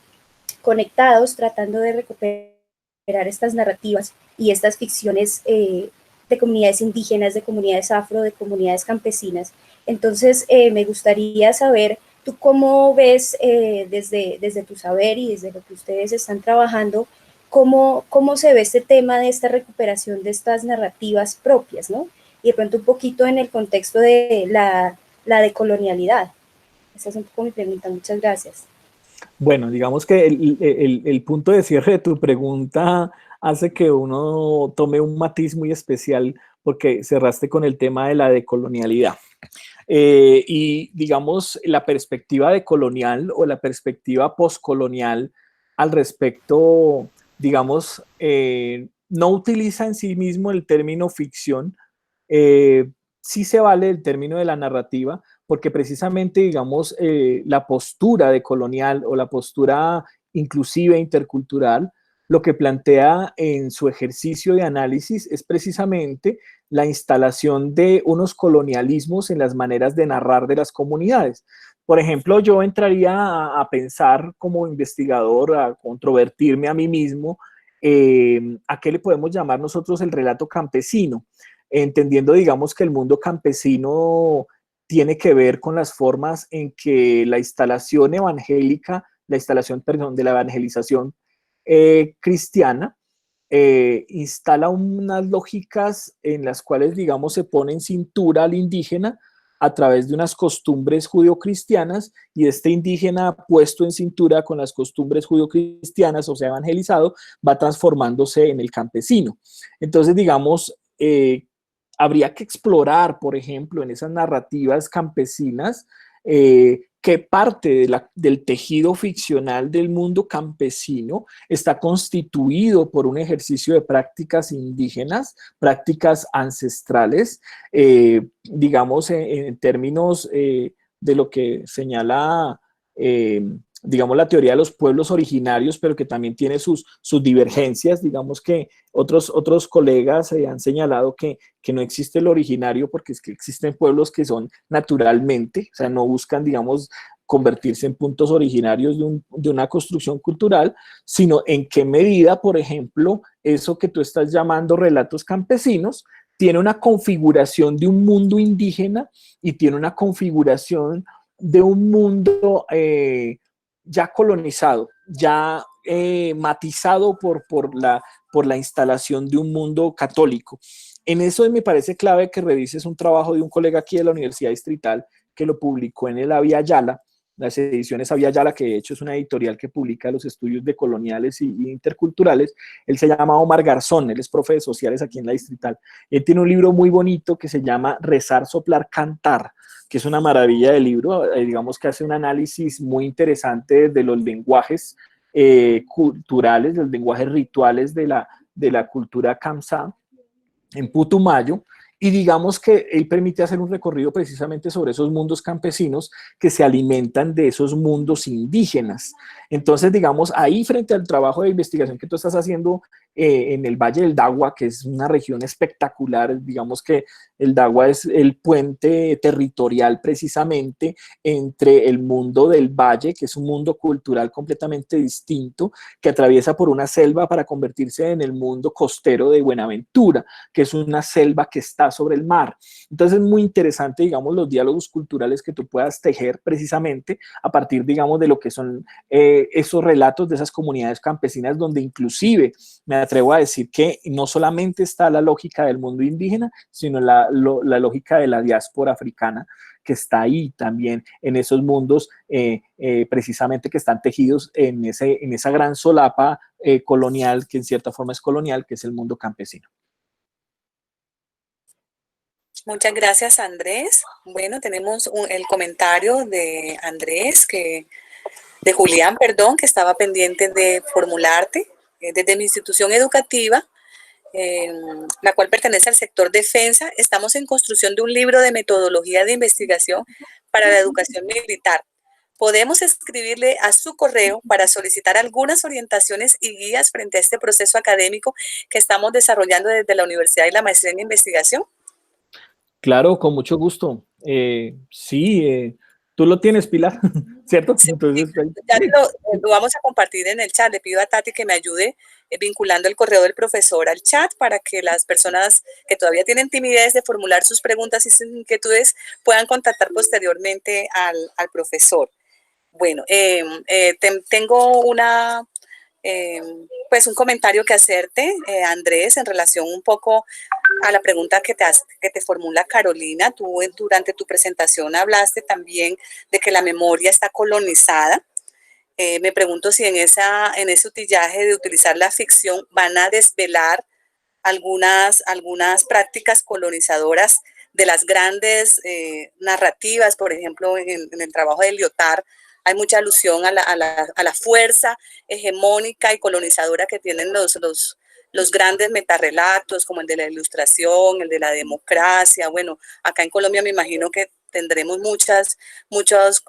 conectados tratando de recuperar estas narrativas y estas ficciones de comunidades indígenas, de comunidades afro, de comunidades campesinas. Entonces, me gustaría saber, ¿tú cómo ves desde tu saber y desde lo que ustedes están trabajando, cómo se ve este tema de esta recuperación de estas narrativas propias, ¿no? Y de pronto un poquito en el contexto de la decolonialidad. Esa es un poco mi pregunta. Muchas gracias. Bueno, digamos que el punto de cierre de tu pregunta hace que uno tome un matiz muy especial porque cerraste con el tema de la decolonialidad. Y digamos, la perspectiva decolonial o la perspectiva postcolonial al respecto, digamos, no utiliza en sí mismo el término ficción, sí se vale el término de la narrativa, porque precisamente, digamos, la postura decolonial o la postura inclusive intercultural, lo que plantea en su ejercicio de análisis es precisamente la instalación de unos colonialismos en las maneras de narrar de las comunidades. Por ejemplo, yo entraría a pensar como investigador, a controvertirme a mí mismo, a qué le podemos llamar nosotros el relato campesino, entendiendo, digamos, que el mundo campesino tiene que ver con las formas en que la instalación evangélica, la instalación, perdón, de la evangelización cristiana, instala unas lógicas en las cuales, digamos, se pone en cintura al indígena a través de unas costumbres judio-cristianas, y este indígena puesto en cintura con las costumbres judio-cristianas, o sea, evangelizado, va transformándose en el campesino. Entonces, digamos, habría que explorar, por ejemplo, en esas narrativas campesinas, qué parte del tejido ficcional del mundo campesino está constituido por un ejercicio de prácticas indígenas, prácticas ancestrales, digamos, en términos de lo que señala, digamos, la teoría de los pueblos originarios, pero que también tiene sus divergencias. Digamos que otros colegas han señalado que no existe el originario porque es que existen pueblos que son naturalmente, o sea, no buscan, digamos, convertirse en puntos originarios de una construcción cultural, sino en qué medida, por ejemplo, eso que tú estás llamando relatos campesinos tiene una configuración de un mundo indígena y tiene una configuración de un mundo ya colonizado, ya matizado por la instalación de un mundo católico. En eso me parece clave que revises un trabajo de un colega aquí de la Universidad Distrital que lo publicó en el Avia Yala, las ediciones Avia Yala, que de hecho es una editorial que publica los estudios decoloniales y interculturales. Él se llama Omar Garzón, él es profe de sociales aquí en la Distrital. Él tiene un libro muy bonito que se llama Rezar, Soplar, Cantar, que es una maravilla de libro, digamos que hace un análisis muy interesante de los lenguajes culturales, los lenguajes rituales de la cultura Kamsá en Putumayo, y digamos que él permite hacer un recorrido precisamente sobre esos mundos campesinos que se alimentan de esos mundos indígenas. Entonces, digamos, ahí frente al trabajo de investigación que tú estás haciendo en el Valle del Dagua, que es una región espectacular, digamos que el Dagua es el puente territorial precisamente entre el mundo del valle, que es un mundo cultural completamente distinto, que atraviesa por una selva para convertirse en el mundo costero de Buenaventura, que es una selva que está sobre el mar. Entonces es muy interesante, digamos, los diálogos culturales que tú puedas tejer precisamente a partir, digamos, de lo que son esos relatos de esas comunidades campesinas, donde inclusive me atrevo a decir que no solamente está la lógica del mundo indígena, sino la lógica de la diáspora africana que está ahí también en esos mundos precisamente que están tejidos en esa gran solapa colonial, que en cierta forma es colonial, que es el mundo campesino. Muchas gracias, Andrés. Bueno, tenemos el comentario de Andrés, de Julián, perdón, que estaba pendiente de formularte. Desde mi institución educativa, la cual pertenece al sector defensa, estamos en construcción de un libro de metodología de investigación para la educación militar. Podemos escribirle a su correo para solicitar algunas orientaciones y guías frente a este proceso académico que estamos desarrollando desde la universidad y la maestría en investigación. Claro, con mucho gusto. Sí, tú lo tienes, Pilar, ¿cierto? Sí, entonces, ya lo vamos a compartir en el chat. Le pido a Tati que me ayude vinculando el correo del profesor al chat para que las personas que todavía tienen timidez de formular sus preguntas y sus inquietudes puedan contactar posteriormente al profesor. Bueno, tengo pues un comentario que hacerte, Andrés, en relación un poco a la pregunta que te formula Carolina. Tú durante tu presentación hablaste también de que la memoria está colonizada. Me pregunto si en ese utillaje de utilizar la ficción van a desvelar algunas prácticas colonizadoras de las grandes narrativas. Por ejemplo, en el trabajo de Lyotard hay mucha alusión a la fuerza hegemónica y colonizadora que tienen los grandes metarrelatos, como el de la Ilustración, el de la democracia. Bueno, acá en Colombia me imagino que tendremos muchos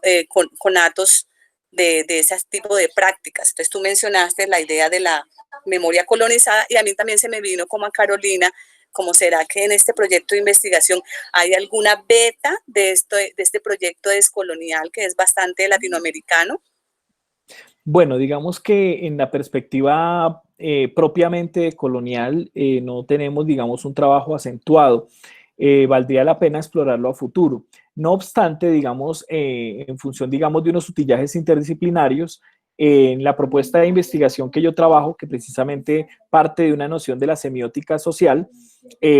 conatos de ese tipo de prácticas. Entonces tú mencionaste la idea de la memoria colonizada y a mí también se me vino como a Carolina, como será que en este proyecto de investigación hay alguna beta de este proyecto descolonial que es bastante latinoamericano. Bueno, digamos que en la perspectiva propiamente colonial no tenemos, digamos, un trabajo acentuado. Valdría la pena explorarlo a futuro. No obstante, digamos, en función, digamos, de unos utillajes interdisciplinarios, en la propuesta de investigación que yo trabajo, que precisamente parte de una noción de la semiótica social,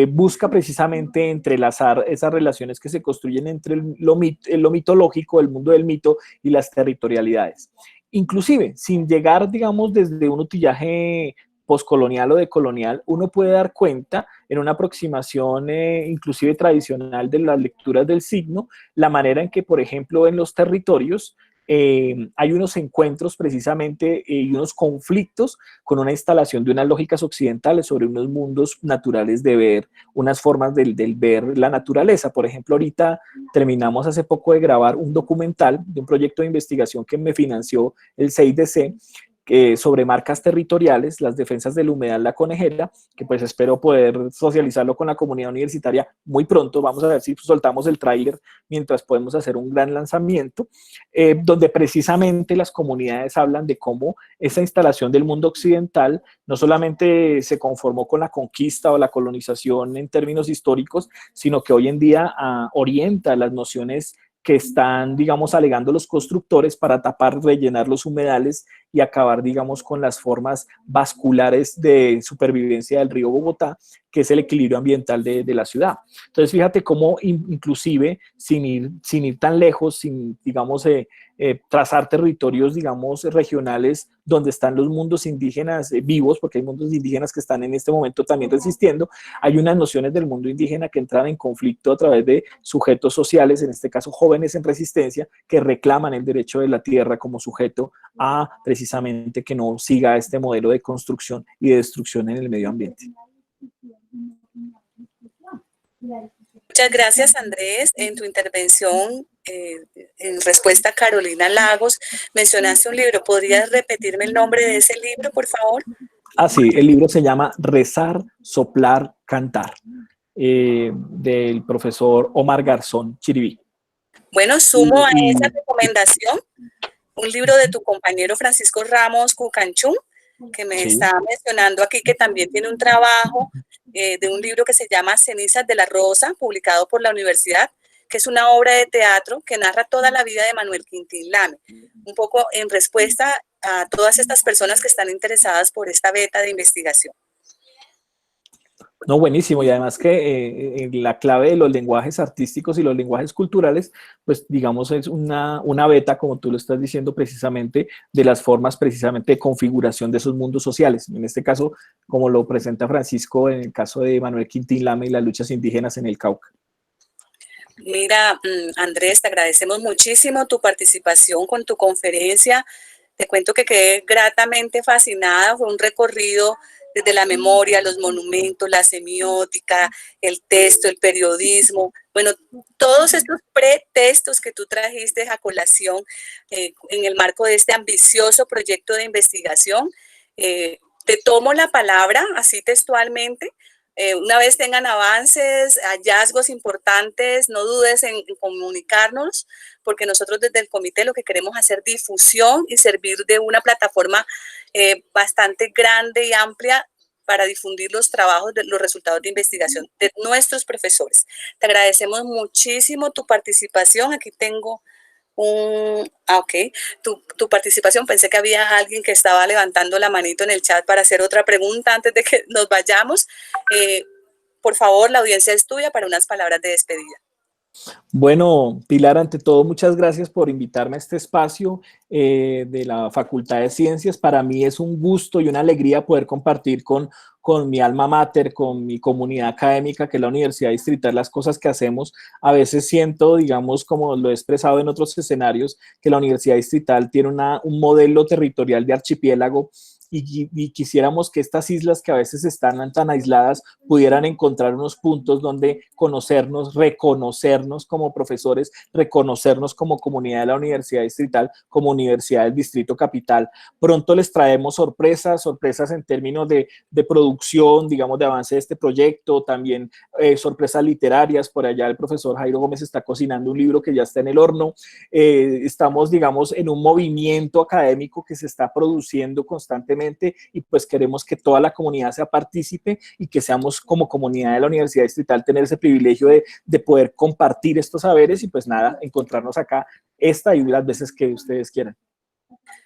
busca precisamente entrelazar esas relaciones que se construyen entre lo mitológico, el mundo del mito y las territorialidades. Inclusive, sin llegar, digamos, desde un utillaje postcolonial o decolonial, uno puede dar cuenta en una aproximación inclusive tradicional de las lecturas del signo, la manera en que, por ejemplo, en los territorios hay unos encuentros precisamente y unos conflictos con una instalación de unas lógicas occidentales sobre unos mundos naturales de ver, unas formas del ver la naturaleza. Por ejemplo, ahorita terminamos hace poco de grabar un documental de un proyecto de investigación que me financió el 6DC, sobre marcas territoriales, las defensas del humedal La Conejera, que pues espero poder socializarlo con la comunidad universitaria muy pronto. Vamos a ver si soltamos el tráiler mientras podemos hacer un gran lanzamiento, donde precisamente las comunidades hablan de cómo esa instalación del mundo occidental no solamente se conformó con la conquista o la colonización en términos históricos, sino que hoy en día orienta las nociones que están, digamos, alegando los constructores para tapar, rellenar los humedales y acabar, digamos, con las formas vasculares de supervivencia del río Bogotá, que es el equilibrio ambiental de la ciudad. Entonces, fíjate cómo inclusive sin ir tan lejos, sin, digamos, trazar territorios, digamos, regionales donde están los mundos indígenas vivos, porque hay mundos indígenas que están en este momento también resistiendo, hay unas nociones del mundo indígena que entran en conflicto a través de sujetos sociales, en este caso jóvenes en resistencia, que reclaman el derecho de la tierra como sujeto a precisamente que no siga este modelo de construcción y de destrucción en el medio ambiente. Muchas gracias, Andrés. En tu intervención, en respuesta a Carolina Lagos, mencionaste un libro. ¿Podrías repetirme el nombre de ese libro, por favor? Ah, sí, el libro se llama Rezar, Soplar, Cantar, del profesor Omar Garzón Chiriví. Bueno, sumo a esa recomendación un libro de tu compañero Francisco Ramos Cucanchún, que me está mencionando aquí, que también tiene un trabajo de un libro que se llama Cenizas de la Rosa, publicado por la universidad, que es una obra de teatro que narra toda la vida de Manuel Quintín Lame, un poco en respuesta a todas estas personas que están interesadas por esta beta de investigación. No, buenísimo, y además que la clave de los lenguajes artísticos y los lenguajes culturales, pues digamos es una beta, como tú lo estás diciendo precisamente, de las formas precisamente de configuración de esos mundos sociales. En este caso, como lo presenta Francisco en el caso de Manuel Quintín Lame y las luchas indígenas en el Cauca. Mira, Andrés, te agradecemos muchísimo tu participación con tu conferencia. Te cuento que quedé gratamente fascinada, fue un recorrido desde la memoria, los monumentos, la semiótica, el texto, el periodismo, bueno, todos estos pretextos que tú trajiste a colación en el marco de este ambicioso proyecto de investigación. Te tomo la palabra, así textualmente. Una vez tengan avances, hallazgos importantes, no dudes en comunicarnos, porque nosotros desde el comité lo que queremos es hacer difusión y servir de una plataforma bastante grande y amplia para difundir los trabajos, los resultados de investigación de nuestros profesores. Te agradecemos muchísimo tu participación. Aquí tengo tu participación. Pensé que había alguien que estaba levantando la manito en el chat para hacer otra pregunta antes de que nos vayamos. Por favor, la audiencia es tuya para unas palabras de despedida. Bueno, Pilar, ante todo, muchas gracias por invitarme a este espacio de la Facultad de Ciencias. Para mí es un gusto y una alegría poder compartir con mi alma mater, con mi comunidad académica, que es la Universidad Distrital, las cosas que hacemos. A veces siento, digamos, como lo he expresado en otros escenarios, que la Universidad Distrital tiene un modelo territorial de archipiélago y quisiéramos que estas islas que a veces están tan aisladas pudieran encontrar unos puntos donde conocernos, reconocernos como profesores, reconocernos como comunidad de la Universidad Distrital, como Universidad del Distrito Capital. Pronto les traemos sorpresas en términos de producción, digamos, de avance de este proyecto, también sorpresas literarias. Por allá el profesor Jairo Gómez está cocinando un libro que ya está en el horno. Estamos, digamos, en un movimiento académico que se está produciendo constantemente y pues queremos que toda la comunidad sea partícipe y que seamos como comunidad de la Universidad Distrital tener ese privilegio de poder compartir estos saberes y pues nada, encontrarnos acá esta y las veces que ustedes quieran.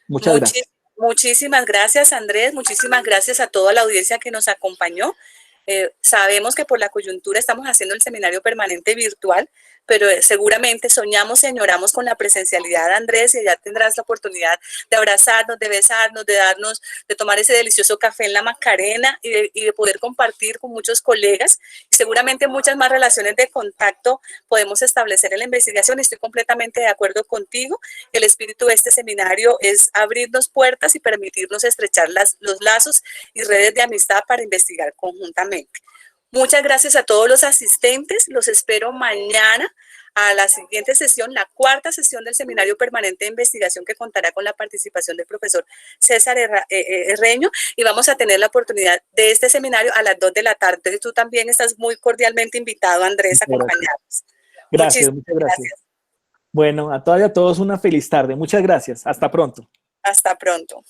Muchas gracias. Muchísimas gracias, Andrés. Muchísimas gracias a toda la audiencia que nos acompañó. Sabemos que por la coyuntura estamos haciendo el seminario permanente virtual, pero seguramente soñamos y añoramos con la presencialidad de Andrés, y ya tendrás la oportunidad de abrazarnos, de besarnos, de tomar ese delicioso café en la Macarena y de poder compartir con muchos colegas. Y seguramente muchas más relaciones de contacto podemos establecer en la investigación. Estoy completamente de acuerdo contigo. El espíritu de este seminario es abrirnos puertas y permitirnos estrechar los lazos y redes de amistad para investigar conjuntamente. Muchas gracias a todos los asistentes. Los espero mañana a la siguiente sesión, la cuarta sesión del Seminario Permanente de Investigación, que contará con la participación del profesor César Herreño, y vamos a tener la oportunidad de este seminario a las 2 de la tarde. Tú también estás muy cordialmente invitado, Andrés, a acompañarnos. Gracias, muchas gracias. Bueno, a todas y a todos una feliz tarde. Muchas gracias. Hasta pronto. Hasta pronto.